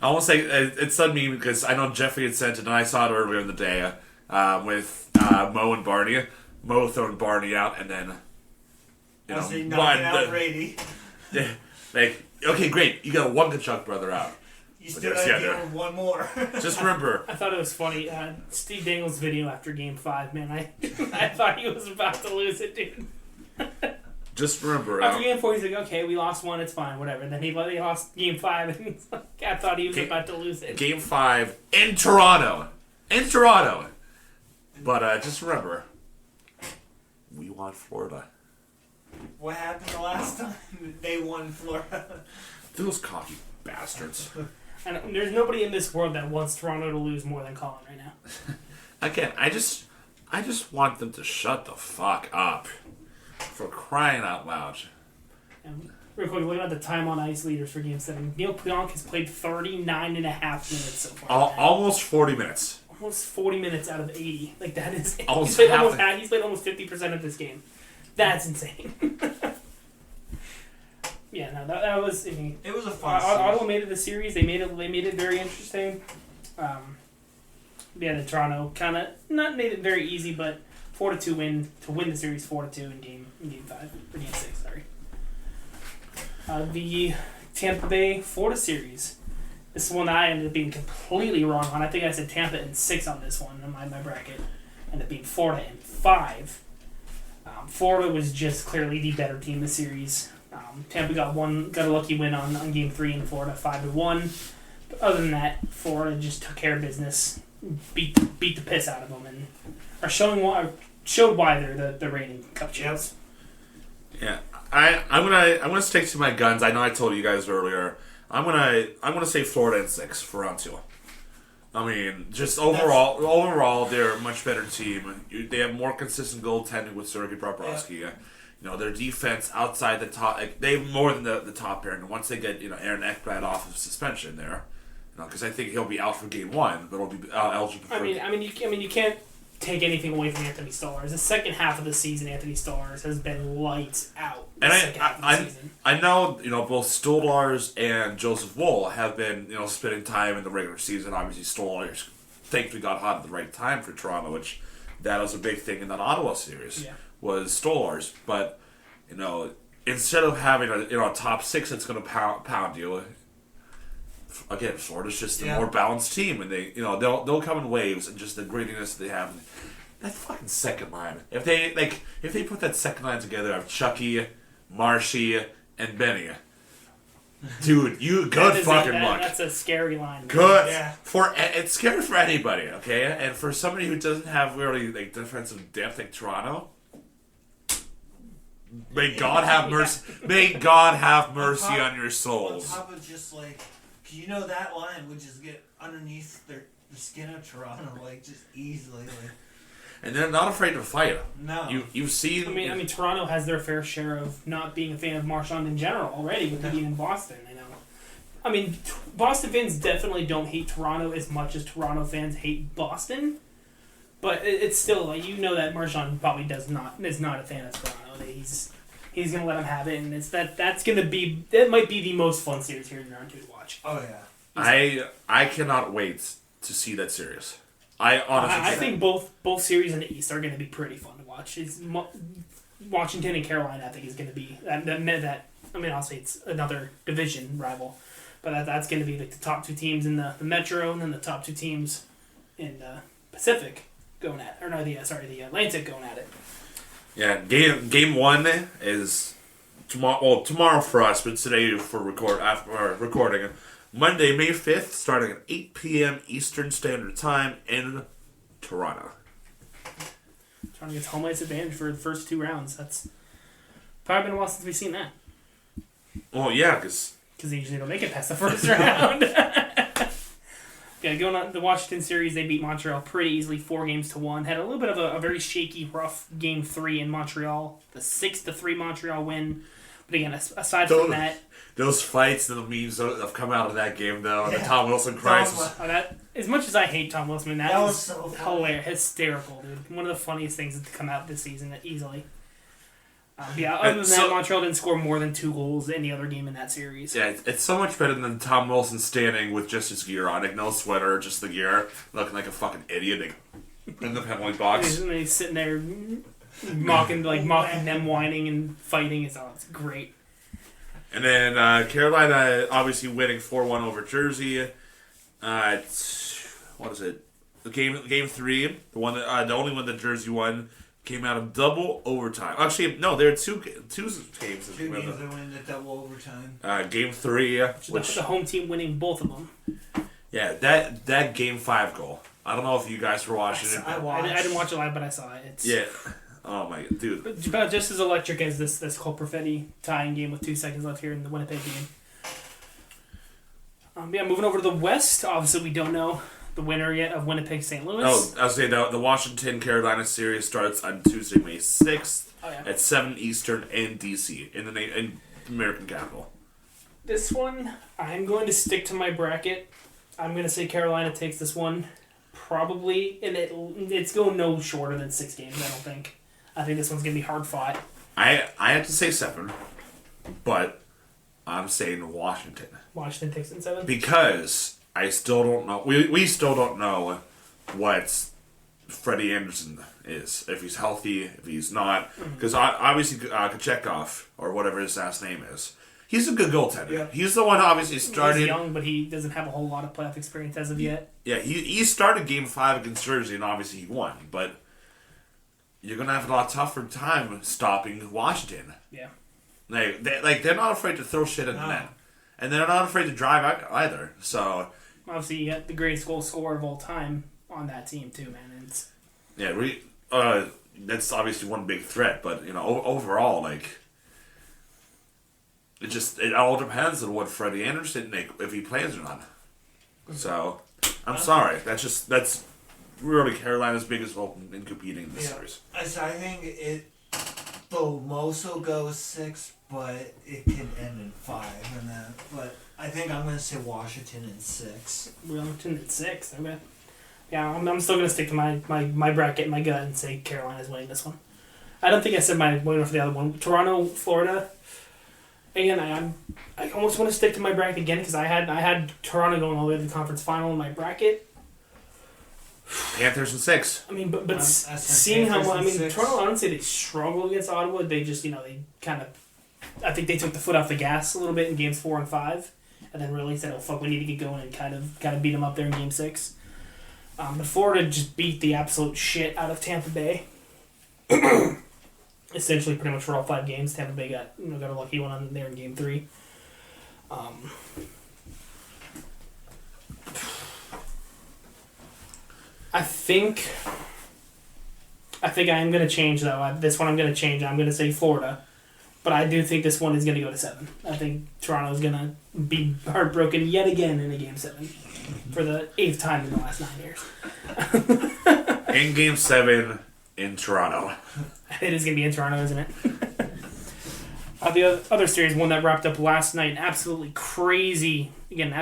Speaker 3: I won't say it stunned me because I know Jeffrey had sent it, and I saw it earlier in the day with Mo and Barney. Mo throwing Barney out, and then
Speaker 2: knocking out Brady.
Speaker 3: Yeah, like okay, great, you got one Kachuk brother out.
Speaker 2: You still got to deal with one more.
Speaker 3: Just remember.
Speaker 1: I thought it was funny. Steve Dangle's video after Game 5, man. I thought he was about to lose it, dude.
Speaker 3: Just remember.
Speaker 1: After Game 4, he's like, okay, we lost 1, it's fine, whatever. And then he lost Game 5, and he's like, I thought he was about to lose it.
Speaker 3: Game 5 in Toronto. But just remember, we want Florida.
Speaker 2: What happened the last time they won Florida?
Speaker 3: Those cocky bastards.
Speaker 1: And there's nobody in this world that wants Toronto to lose more than Colin right now.
Speaker 3: Again, I just want them to shut the fuck up. For crying out loud.
Speaker 1: And real quick, looking at the time on ice leaders for Game 7. Neil Pionk has played 39.5 minutes so far.
Speaker 3: Almost 40 minutes.
Speaker 1: Almost 40 minutes out of 80. Like, that is... He's
Speaker 3: Almost
Speaker 1: played almost 50% of this game. That's insane. Yeah, no, that was... I mean,
Speaker 2: it was a fun
Speaker 1: Ottawa made it the series. They made it very interesting. The Toronto kind of not made it very easy, but 4-2 win to win the series 4-2 in game 5 or game 6. Sorry. The Tampa Bay Florida series. This is one that I ended up being completely wrong on. I think I said Tampa in 6 on this one in my bracket. Ended up being Florida in 5. Florida was just clearly the better team this series. Tampa got a lucky win on Game 3 in Florida, 5-1. But other than that, Florida just took care of business, beat the piss out of them, and are showed why they're the reigning Cup champs.
Speaker 3: Yeah, I'm gonna stick to my guns. I know I told you guys earlier. I'm gonna say Florida in 6 for round 2. I mean, just overall, they're a much better team. They have more consistent goaltending with Sergei Bobrovsky. Yeah. Their defense outside the top, they have more than the top pair. And once they get Aaron Ekblad off of suspension there, because I think he'll be out for Game 1, but he'll be eligible for.
Speaker 1: I mean, you can't take anything away from Anthony Stolarz. The second half of the season, Anthony Stolarz has been lights out.
Speaker 3: And I know both Stolarz and Joseph Woll have been spending time in the regular season. Obviously, Stolarz thankfully got hot at the right time for Toronto, which that was a big thing in that Ottawa series.
Speaker 1: Yeah.
Speaker 3: stole ours. But instead of having a top six that's going to pound you, again, Florida's just a more balanced team, and they'll come in waves, and just the grittiness they have. That fucking second line. If they put that second line together of Chucky, Marshy, and Benny, dude, you good fucking luck.
Speaker 1: That's a scary line. Man.
Speaker 3: Good. Yeah. It's scary for anybody, okay? And for somebody who doesn't have really defensive depth like Toronto, may God have mercy. May God have mercy on your souls.
Speaker 2: On top of just that line would just get underneath the skin of Toronto, just easily.
Speaker 3: And they're not afraid to fight.
Speaker 2: No.
Speaker 3: You've seen...
Speaker 1: I mean, Toronto has their fair share of not being a fan of Marchand in general already with being in Boston, I know. I mean, Boston fans definitely don't hate Toronto as much as Toronto fans hate Boston. But it's still, that Marchand probably is not a fan of Toronto. He's going to let him have it, and that's going to be... That might be the most fun series here in round 2 to watch.
Speaker 2: Oh, yeah.
Speaker 3: I cannot wait to see that series. I
Speaker 1: think both series in the East are going to be pretty fun to watch. Washington and Carolina, I think, is going to be that. I mean, I'll say it's another division rival, but that's going to be the top two teams in the Metro, and then the top two teams in the Pacific going at, the Atlantic going at it.
Speaker 3: Yeah, game 1 is tomorrow. Well, tomorrow for us, but today for recording. Monday, May 5th, starting at 8 p.m. Eastern Standard Time in Toronto.
Speaker 1: Trying to get home ice advantage for the first 2 rounds. That's probably been a while since we've seen that.
Speaker 3: Well, yeah, because
Speaker 1: they usually don't make it past the first round. Yeah, going on the Washington series, they beat Montreal pretty easily, 4-1. Had a little bit of a very shaky, rough Game 3 in Montreal. The 6-3 Montreal win. But again, aside from that...
Speaker 3: Those fights and the memes that have come out of that game, though, and the Tom Wilson crisis.
Speaker 1: As much as I hate Tom Wilson, that was
Speaker 2: so
Speaker 1: hilarious, hysterical, dude. One of the funniest things to come out this season, easily. Other than that, Montreal didn't score more than 2 goals any other game in that series.
Speaker 3: Yeah, it's so much better than Tom Wilson standing with just his gear on, no sweater, just the gear, looking like a fucking idiot in the penalty box.
Speaker 1: And he's sitting there mocking them, whining and fighting. It's great.
Speaker 3: And then Carolina obviously winning 4-1 over Jersey. What is it? Game 3, the only one that Jersey won, came out of double overtime. Actually, no, there are two games.
Speaker 2: 2 games that went into double overtime.
Speaker 3: Game 3, which
Speaker 1: the home team winning both of them.
Speaker 3: Yeah, that Game 5 goal. I don't know if you guys were watching it.
Speaker 1: I didn't watch it live, but I saw it.
Speaker 3: Yeah. Oh my dude!
Speaker 1: But about just as electric as this Cole Perfetti tying game with 2 seconds left here in the Winnipeg game. Moving over to the West. Obviously, we don't know the winner yet of Winnipeg St. Louis.
Speaker 3: Oh, I was saying the Washington Carolina series starts on Tuesday, May 6th at 7 Eastern in DC in the American capital.
Speaker 1: This one, I'm going to stick to my bracket. I'm going to say Carolina takes this one, probably, and it's going no shorter than 6 games. I don't think. I think this one's going to be hard fought.
Speaker 3: I have to say 7, but I'm saying Washington.
Speaker 1: Washington takes it in 7?
Speaker 3: Because I still don't know. We still don't know what Freddie Anderson is. If he's healthy, if he's not. Because obviously Kachekov, or whatever his last name is, he's a good goaltender. Yeah. He's the one obviously started.
Speaker 1: He's young, but he doesn't have a whole lot of playoff experience as of yet.
Speaker 3: Yeah, he started Game 5 against Jersey, and obviously he won. But you're going to have a lot tougher time stopping Washington.
Speaker 1: Yeah.
Speaker 3: They're not afraid to throw shit in the net. And they're not afraid to drive out either. So
Speaker 1: obviously, you got the greatest goal scorer of all time on that team, too, man.
Speaker 3: That's obviously one big threat. But, overall, it all depends on what Freddie Anderson, if he plays or not. So, I'm sorry. That's really Carolina's biggest hope in competing in this series.
Speaker 2: I think the most will go 6, but it can end in 5 and that. But I think I'm going to say Washington in 6.
Speaker 1: Washington in 6, okay. Yeah, I'm still going to stick to my bracket, my gut, and say Carolina's winning this one. I don't think I said my winner for the other one. Toronto, Florida. Again, I almost want to stick to my bracket again because I had Toronto going all the way to the conference final in my bracket.
Speaker 3: Panthers in 6.
Speaker 1: I mean, but
Speaker 2: said
Speaker 1: seeing how
Speaker 2: Panthers
Speaker 1: well, I
Speaker 2: in
Speaker 1: mean,
Speaker 2: 6.
Speaker 1: Toronto, I don't say they struggled against Ottawa. They just, they kind of, I think they took the foot off the gas a little bit in games 4 and 5, and then really said, "Oh fuck, we need to get going," and kind of beat them up there in game 6. But Florida just beat the absolute shit out of Tampa Bay. Essentially, pretty much for all 5 games, Tampa Bay got a lucky one on there in game 3. I think I am going to change, though. This one I'm going to change. I'm going to say Florida. But I do think this one is going to go to 7. I think Toronto is going to be heartbroken yet again in a Game 7 for the 8th time in the last 9 years.
Speaker 3: In Game 7 in Toronto.
Speaker 1: It is going to be in Toronto, isn't it? The other series, one that wrapped up last night, absolutely crazy Game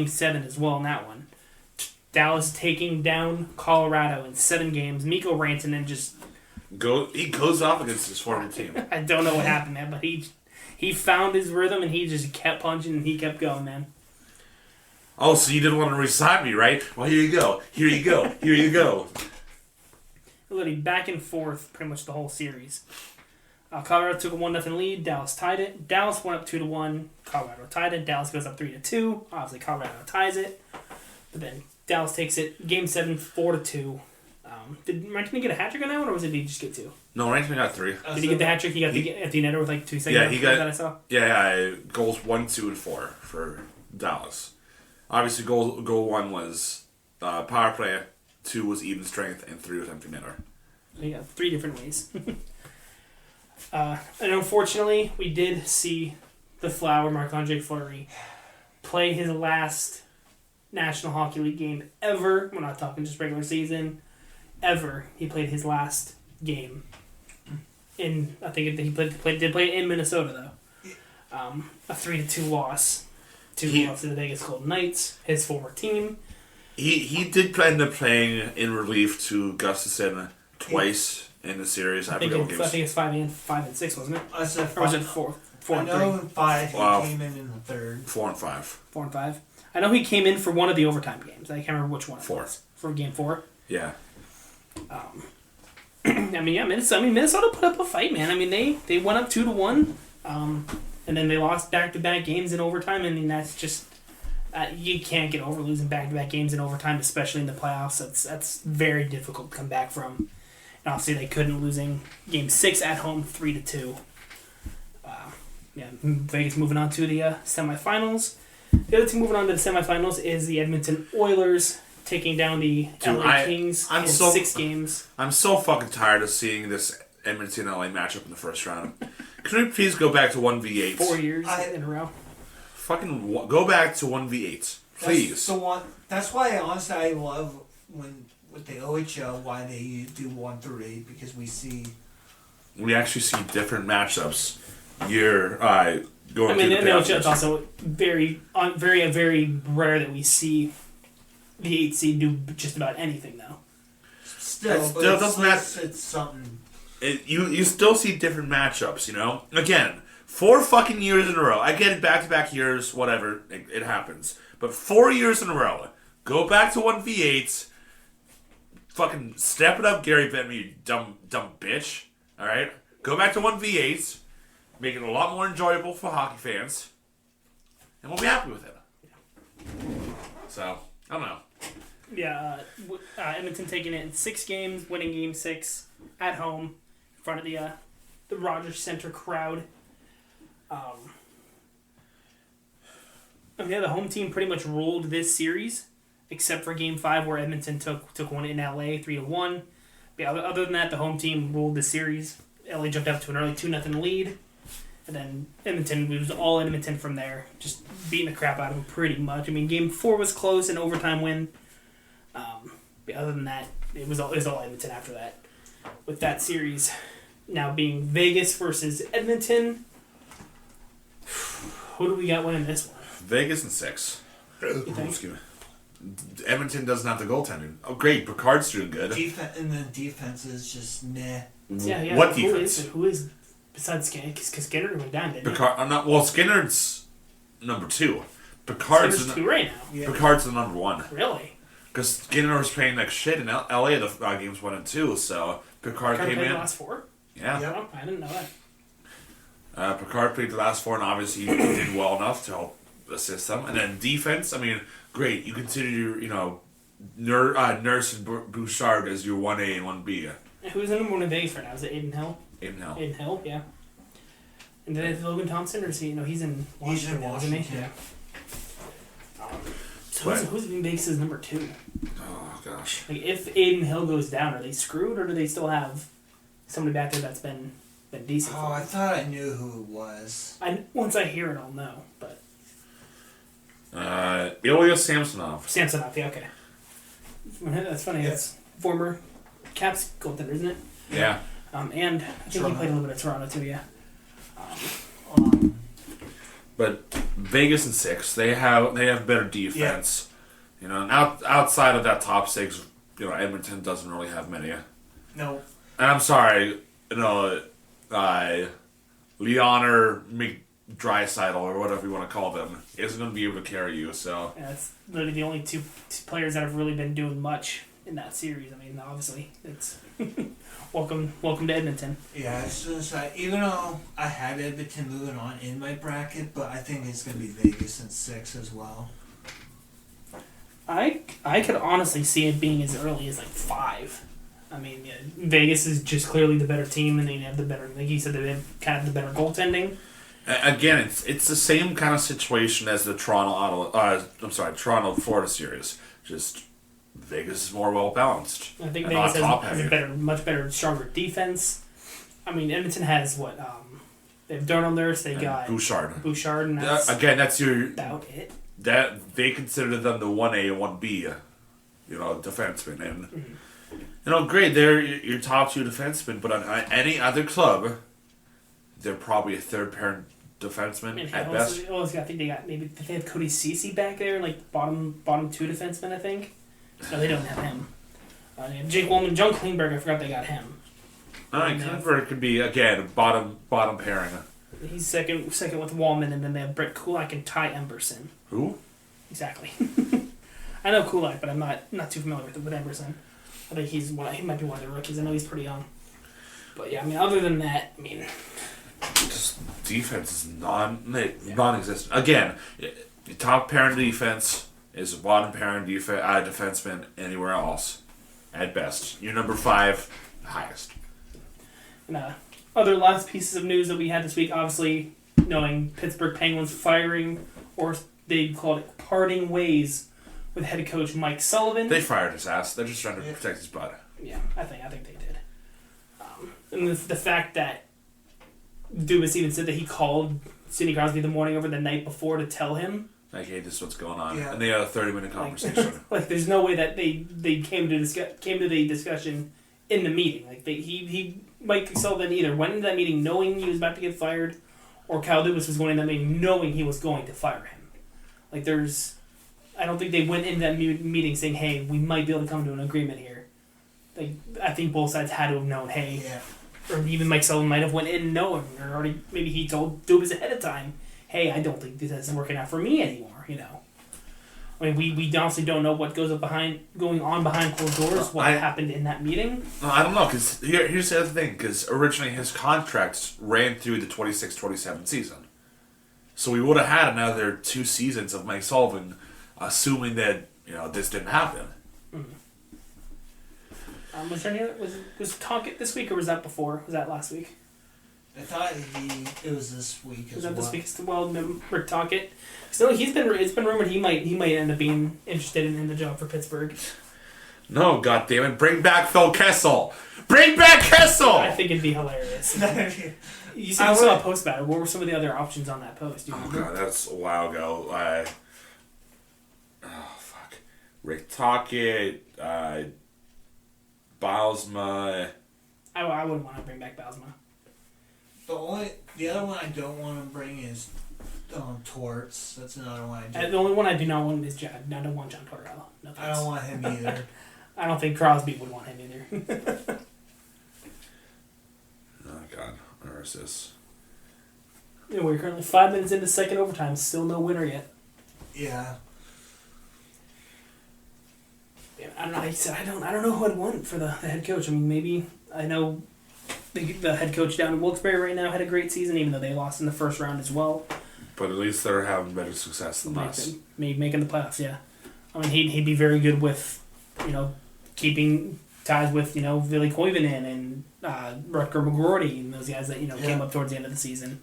Speaker 1: 7 as well in that one. Dallas taking down Colorado in 7 games. Mikko Rantanen
Speaker 3: he goes off against his former team.
Speaker 1: I don't know what happened, man, but he found his rhythm and he just kept punching and he kept going, man.
Speaker 3: Oh, so you didn't want to resign me, right? Well, here you go. Here you go. Here you go.
Speaker 1: Literally back and forth pretty much the whole series. Colorado took a 1-0 lead. Dallas tied it. Dallas went up 2-1. Colorado tied it. Dallas goes up 3-2. Obviously, Colorado ties it. But then Dallas takes it. Game 7, 4-2. Did Rantanen get a hat trick on that one, or did he just get 2?
Speaker 3: No, Rantanen got 3.
Speaker 1: Did he get the hat trick? He got the empty netter with like 2 seconds.
Speaker 3: Yeah, he got
Speaker 1: that I saw.
Speaker 3: Yeah, goals 1, 2, and 4 for Dallas. Obviously, goal 1 was power play, 2 was even strength, and 3 was empty netter.
Speaker 1: Yeah, 3 different ways. And unfortunately, we did see the Flower, Marc-Andre Fleury, play his last National Hockey League game ever. We're not talking just regular season. Ever. He played his last game. I think he did play it in Minnesota, though. A 3-2 loss to the Vegas Golden Knights, his former team.
Speaker 3: He did end up playing in relief to Gustafsson twice in the series. I think it's
Speaker 1: 5 and 6, wasn't it?
Speaker 2: I said 5.
Speaker 1: Or was it 4 and 3?
Speaker 2: I know in 5 he came in the third.
Speaker 3: 4 and 5.
Speaker 1: 4 and 5. I know he came in for one of the overtime games. I can't remember which one.
Speaker 3: 4.
Speaker 1: For game 4.
Speaker 3: Yeah.
Speaker 1: Minnesota put up a fight, man. I mean, they went up 2-1, and then they lost back-to-back games in overtime. I mean, that's just you can't get over losing back-to-back games in overtime, especially in the playoffs. That's very difficult to come back from. And obviously, they couldn't, losing Game 6 at home 3-2. Vegas moving on to the semifinals. The other team moving on to the semifinals is the Edmonton Oilers, taking down the LA Kings in 6 games.
Speaker 3: I'm so fucking tired of seeing this Edmonton-LA matchup in the first round. Can we please go back to 1v8?
Speaker 1: 4 years in a row.
Speaker 3: Fucking go back to 1v8. Please.
Speaker 2: That's why, honestly, I love when with the OHL, why they do 1-8, because we
Speaker 3: actually see different matchups going
Speaker 1: to the
Speaker 3: playoffs.
Speaker 1: It's also very rare that we see the 8 seed do just about anything, though.
Speaker 2: Still
Speaker 3: doesn't matter.
Speaker 2: It's something.
Speaker 3: You still see different matchups, Again, 4 fucking years in a row. I get it, back-to-back years, whatever, it happens. But 4 years in a row. Go back to 1v8. Fucking step it up, Gary Bettman, you dumb bitch. Alright? Go back to 1v8. Make it a lot more enjoyable for hockey fans. And we'll be happy with it. So, I don't know.
Speaker 1: Yeah, Edmonton taking it in 6 games, winning Game 6 at home in front of the Rogers Center crowd. The home team pretty much ruled this series, except for Game 5 where Edmonton took one in LA 3-1. But other than that, the home team ruled the series. LA jumped out to an early 2-0 lead. And then Edmonton, it was all Edmonton from there, just beating the crap out of them pretty much. I mean, Game 4 was close, an overtime win. But other than that, it was all Edmonton after that. With that series now being Vegas versus Edmonton, who do we got winning this one?
Speaker 3: Vegas in 6.
Speaker 1: Excuse
Speaker 3: me. Edmonton doesn't have the goaltending. Oh, great. Picard's doing good.
Speaker 2: And the defense is just meh.
Speaker 1: Yeah.
Speaker 3: What defense?
Speaker 1: Who is besides Skinner? Because Skinner went down, didn't he?
Speaker 3: Skinner's number 2. Picard's
Speaker 1: Skinner's 2 right now.
Speaker 2: Yeah.
Speaker 3: Picard's the number 1.
Speaker 1: Really?
Speaker 3: Because Gaynor was playing like shit in LA the games 1 and 2, so Picard came in.
Speaker 1: The last 4?
Speaker 3: Yeah.
Speaker 2: Yep.
Speaker 1: Oh, I didn't know that.
Speaker 3: Picard played the last 4, and obviously he did well enough to help assist them. And then defense, I mean, great. You consider your, Nurse and Bouchard as your 1A and 1B.
Speaker 1: Who's the number 1 in Vegas right now? Is it Aiden Hill?
Speaker 3: Aiden
Speaker 1: Hill, yeah. And then Logan Thompson, or is he? No, he's in Washington. Isn't he? Yeah. So who's in Vegas is number 2?
Speaker 3: Oh gosh.
Speaker 1: Like if Aiden Hill goes down, are they screwed, or do they still have somebody back there that's been decent?
Speaker 2: Oh, I thought I knew who it was.
Speaker 1: Once I hear it, I'll know. But
Speaker 3: Ilya Samsonov.
Speaker 1: Samsonov, yeah, okay. That's funny.
Speaker 2: Yeah.
Speaker 1: That's former Caps goaltender, isn't it?
Speaker 3: Yeah.
Speaker 1: And I think he played a little bit of Toronto too. Yeah.
Speaker 3: But Vegas and 6, they have better defense. Yeah. And outside of that top 6, Edmonton doesn't really have many.
Speaker 2: No.
Speaker 3: And I'm sorry, Leonard McDrysaitel or whatever you want to call them isn't going to be able to carry you. So
Speaker 1: yeah, that's literally the only two players that have really been doing much in that series. I mean, obviously, it's welcome to Edmonton.
Speaker 2: Yeah, it's just even though I had Edmonton moving on in my bracket, but I think it's going to be Vegas in 6 as well.
Speaker 1: I could honestly see it being as early as like 5. I mean, yeah, Vegas is just clearly the better team, and they have the better, like you said, they have kind of the better goaltending.
Speaker 3: Again, it's the same kind of situation as the Toronto Florida series. Just Vegas is more well balanced.
Speaker 1: I think Vegas has a much better, stronger defense. I mean, Edmonton has what? They have Darnell Nurse. They got Bouchard, and that's
Speaker 3: again, that's
Speaker 1: about it.
Speaker 3: That they consider them the 1A and 1B, defensemen, and great. They're your top 2 defensemen, but on any other club, they're probably a third pair defenseman at best.
Speaker 1: I think they have Cody Ceci back there, like bottom 2 defenseman. I think. No, they don't have him. They have Jake Woolman, John Klingberg. I forgot they got him.
Speaker 3: Klingberg could be again bottom pairing.
Speaker 1: He's second with Wallman, and then they have Brett Kulak and Ty Emberson.
Speaker 3: Who?
Speaker 1: Exactly. I know Kulak, but I'm not too familiar with Emberson. I think he might be one of the rookies. I know he's pretty young. But yeah, I mean, other than that, I mean,
Speaker 3: just defense is non-existent. Again, the top pairing defense is a bottom pairing defenseman anywhere else, at best. Your number 5, highest.
Speaker 1: And other last pieces of news that we had this week, obviously, knowing Pittsburgh Penguins firing, or they called it parting ways with head coach Mike Sullivan.
Speaker 3: They fired his ass. They're just trying to protect his butt.
Speaker 1: Yeah, I think they did. And the fact that Dubas even said that he called Sidney Crosby the morning over the night before to tell him,
Speaker 3: like, hey, this is what's going on.
Speaker 2: Yeah.
Speaker 3: And they had a 30-minute conversation.
Speaker 1: Like, there's no way that they came to the discussion in the meeting. Like, Mike Sullivan either went into that meeting knowing he was about to get fired, or Kyle Dubas was going into that meeting knowing he was going to fire him. Like, I don't think they went into that meeting saying, hey, we might be able to come to an agreement here. Like, I think both sides had to have known, hey, or even Mike Sullivan might have went in knowing, or already maybe he told Dubas ahead of time, hey, I don't think this is working out for me anymore, I mean, we honestly don't know what goes on behind closed doors, what happened in that meeting.
Speaker 3: I don't know, because here's the other thing, because originally his contracts ran through the 26-27 season. So we would have had another 2 seasons of Mike Sullivan, assuming that, this didn't happen.
Speaker 1: Mm-hmm. Was there any other, was Tonkett this week, or was that before? Was that last week?
Speaker 2: I thought it was this week as well.
Speaker 1: Was that this week as well? Rick Tonkett. So it's been rumored he might end up being interested in the job for Pittsburgh.
Speaker 3: No, goddammit, bring back Phil Kessel! Bring back Kessel!
Speaker 1: I think it'd be hilarious. You saw a post about it. What were some of the other options on that post?
Speaker 3: God, that's a while ago. Rick Tockett, Bilesma.
Speaker 1: I wouldn't want to bring back Bilesma.
Speaker 2: The other one I don't want to bring is Torts. That's another one I do.
Speaker 1: The only one I do not want is John. I don't want John Tortorella. No thanks.
Speaker 2: I don't want him either.
Speaker 1: I don't think Crosby would want him either.
Speaker 3: Oh God, where is this?
Speaker 1: Yeah, we're currently 5 minutes into second overtime. Still no winner yet.
Speaker 2: Yeah.
Speaker 1: I don't know. I said I don't know who I'd want for the head coach. I mean, maybe I know the head coach down in Wilkes-Barre right now had a great season, even though they lost in the first round as well.
Speaker 3: But at least they're having better success than us.
Speaker 1: Maybe making the playoffs. Yeah, I mean he'd be very good with, keeping ties with Ville Koivunen and Rutger McGroarty and those guys that came up towards the end of the season.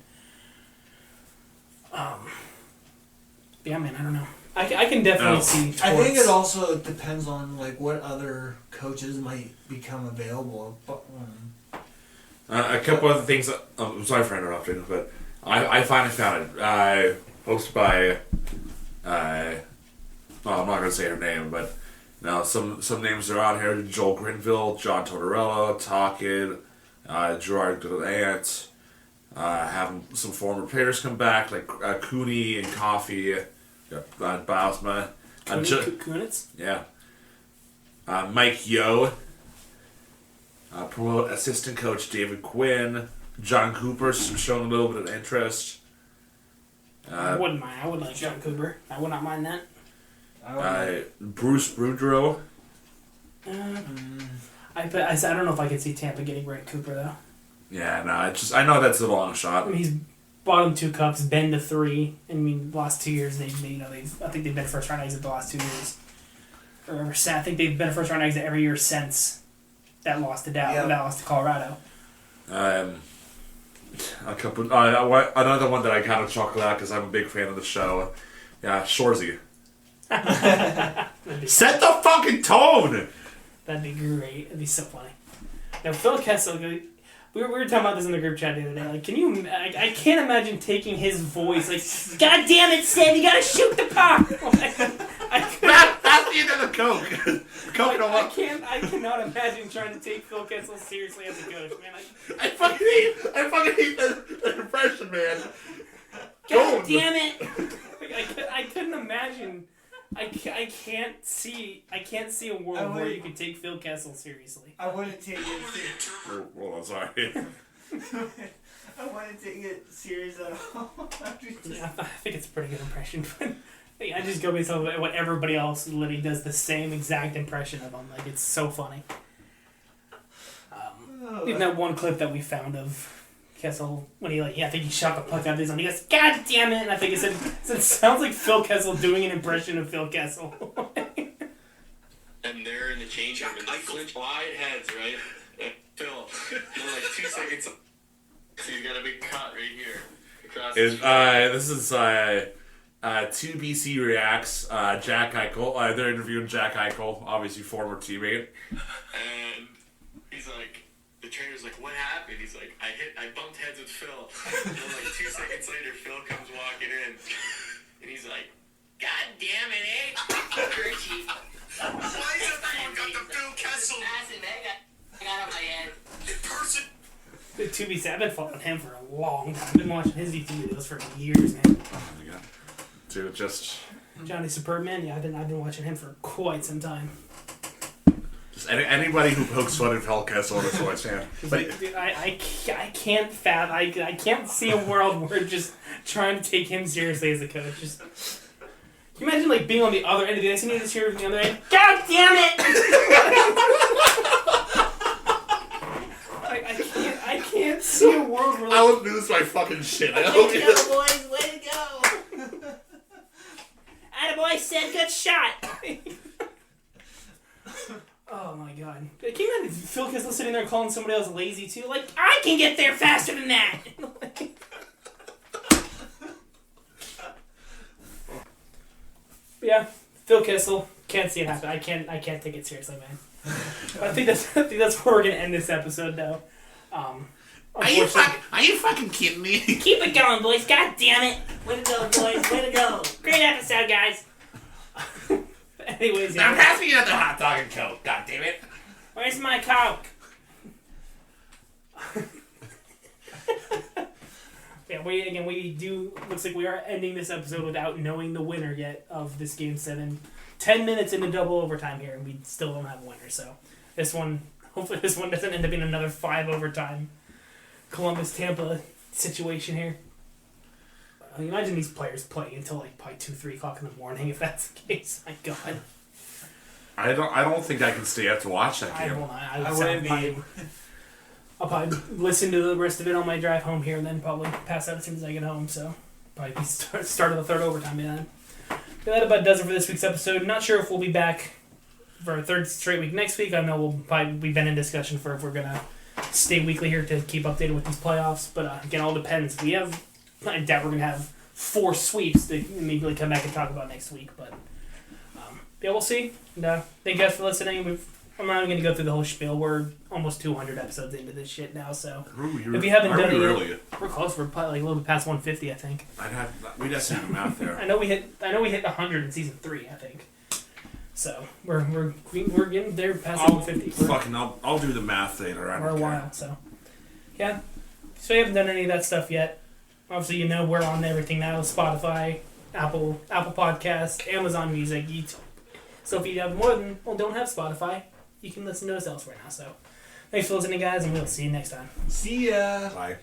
Speaker 1: Yeah, man, I don't know. I can definitely see.
Speaker 2: I think it also depends on what other coaches might become available. But,
Speaker 3: a couple other things. I'm sorry for interrupting, but I finally found it. Hosted by. I'm not gonna say her name, but some names are on here: Joel Grinville, John Tortorella, talking, Gerard Gallant, having some former players come back like Cooney and Coffey. Bausma.
Speaker 1: Kunitz?
Speaker 3: Yeah. Mike Yo. Promote assistant coach David Quinn. John Cooper's showing a little bit of interest.
Speaker 1: I wouldn't mind. I would like John Cooper. I would not mind that.
Speaker 3: Bruce Boudreau.
Speaker 1: I don't know if I could see Tampa getting Brett Cooper though.
Speaker 3: Yeah, no, I know that's a long shot.
Speaker 1: I mean, he's bottom 2 cups, been to 3. I mean, the last 2 years I think they've been first round exit the last 2 years. I think they've been a first round exit every year since that loss to Dallas, that loss to Colorado.
Speaker 3: A couple. Another one that I kind of chuckle at because I'm a big fan of the show. Yeah, Shorzy. Set the fucking tone.
Speaker 1: That'd be great. It'd be so funny. Now Phil Kessel. We were talking about this in the group chat the other day. Like, can you? I can't imagine taking his voice. Like, God damn it, Sam! You gotta shoot the puck.
Speaker 3: That's the end of the Coke.
Speaker 1: I cannot imagine trying to take Phil Kessel seriously as a coach, man.
Speaker 3: I fucking hate that impression, man.
Speaker 1: God damn it! I couldn't imagine. I can't see a world where you could take Phil Kessel seriously.
Speaker 2: I wouldn't take it seriously.
Speaker 3: Well, I'm sorry.
Speaker 2: I wouldn't take it serious at all.
Speaker 1: Yeah, I think it's a pretty good impression, but I just go based on what everybody else literally does the same exact impression of him. Like, it's so funny. Even that one clip that we found of Kessel when he I think he shot the puck out of his own. He goes, God damn it! And I think it sounds like Phil Kessel doing an impression of Phil Kessel.
Speaker 4: And they're in the change room and they flinch wide heads, right? And Phil, in 2 seconds, so he's got a big cut right here across his
Speaker 3: this is 2BC Reacts. Jack Eichel. They're interviewing Jack Eichel, obviously former teammate.
Speaker 4: And he's like. The trainer's like, what happened? He's like, I bumped heads with Phil. And then 2 seconds later, Phil comes walking in. And he's like, God damn it, eh? Richie. Why is everyone got the Phil Kessel? I got on my head. In person.
Speaker 1: To be said, I've been following him for a long time. I've been watching his YouTube videos for years, man.
Speaker 3: Oh my god. Dude, just...
Speaker 1: Johnny Superb, man. Yeah, I've been watching him for quite some time.
Speaker 3: Just anybody who pokes fun at Phil Kessel is a fan. But
Speaker 1: dude, I can't I can't see a world where we're just trying to take him seriously as a coach. Just can you imagine being on the other end of the ice and you just hear from the other end, God damn it! I can't see a world where
Speaker 3: I would lose my fucking shit.
Speaker 1: Way to go, boys! Way to go! Attaboy, said good shot! Oh my god. Can you imagine Phil Kessel sitting there calling somebody else lazy too? Like, I can get there faster than that! But yeah, Phil Kessel, can't see it happen. I can't take it seriously, man. But I think that's where we're gonna end this episode though.
Speaker 3: Are you fucking kidding me?
Speaker 1: Keep it going, boys. God damn it. Way to go, boys. Way to go. Great episode, guys. Anyways, yeah.
Speaker 3: Now pass me another hot dog and Coke, god damn it.
Speaker 1: Where's my Coke? Yeah, looks like we are ending this episode without knowing the winner yet of this Game 7. 10 minutes into double overtime here, and we still don't have a winner, so hopefully this one doesn't end up being another 5 overtime Columbus-Tampa situation here. Imagine these players playing until probably 2-3 o'clock in the morning if that's the case. My God.
Speaker 3: I don't think I can stay up to watch that
Speaker 1: I
Speaker 3: game.
Speaker 1: won't.
Speaker 2: I wouldn't be.
Speaker 1: I'll probably listen to the rest of it on my drive home here, and then probably pass out as soon as I get home. So probably be start of the third overtime, man. That about does it for this week's episode. Not sure if we'll be back for a third straight week next week. I know we've been in discussion for if we're gonna stay weekly here to keep updated with these playoffs. But again, all depends. I doubt we're gonna have 4 sweeps to immediately come back and talk about next week. But yeah, we'll see. And thank you guys for listening. I'm not even going to go through the whole spiel. We're almost 200 episodes into this shit now, so if you haven't done it yet, we're close. We're probably like a little bit past 150, I think.
Speaker 3: We'd have to have them out there.
Speaker 1: I know we hit 100 in season 3, I think. So we're getting there past 150.
Speaker 3: I'll do the math later.
Speaker 1: We're a while, so yeah. So you haven't done any of that stuff yet. Obviously, we're on everything now: Spotify, Apple Podcasts, Amazon Music, YouTube. So if you have don't have Spotify, you can listen to us elsewhere now. So thanks for listening, guys, and we'll see you next time.
Speaker 2: See ya.
Speaker 3: Bye.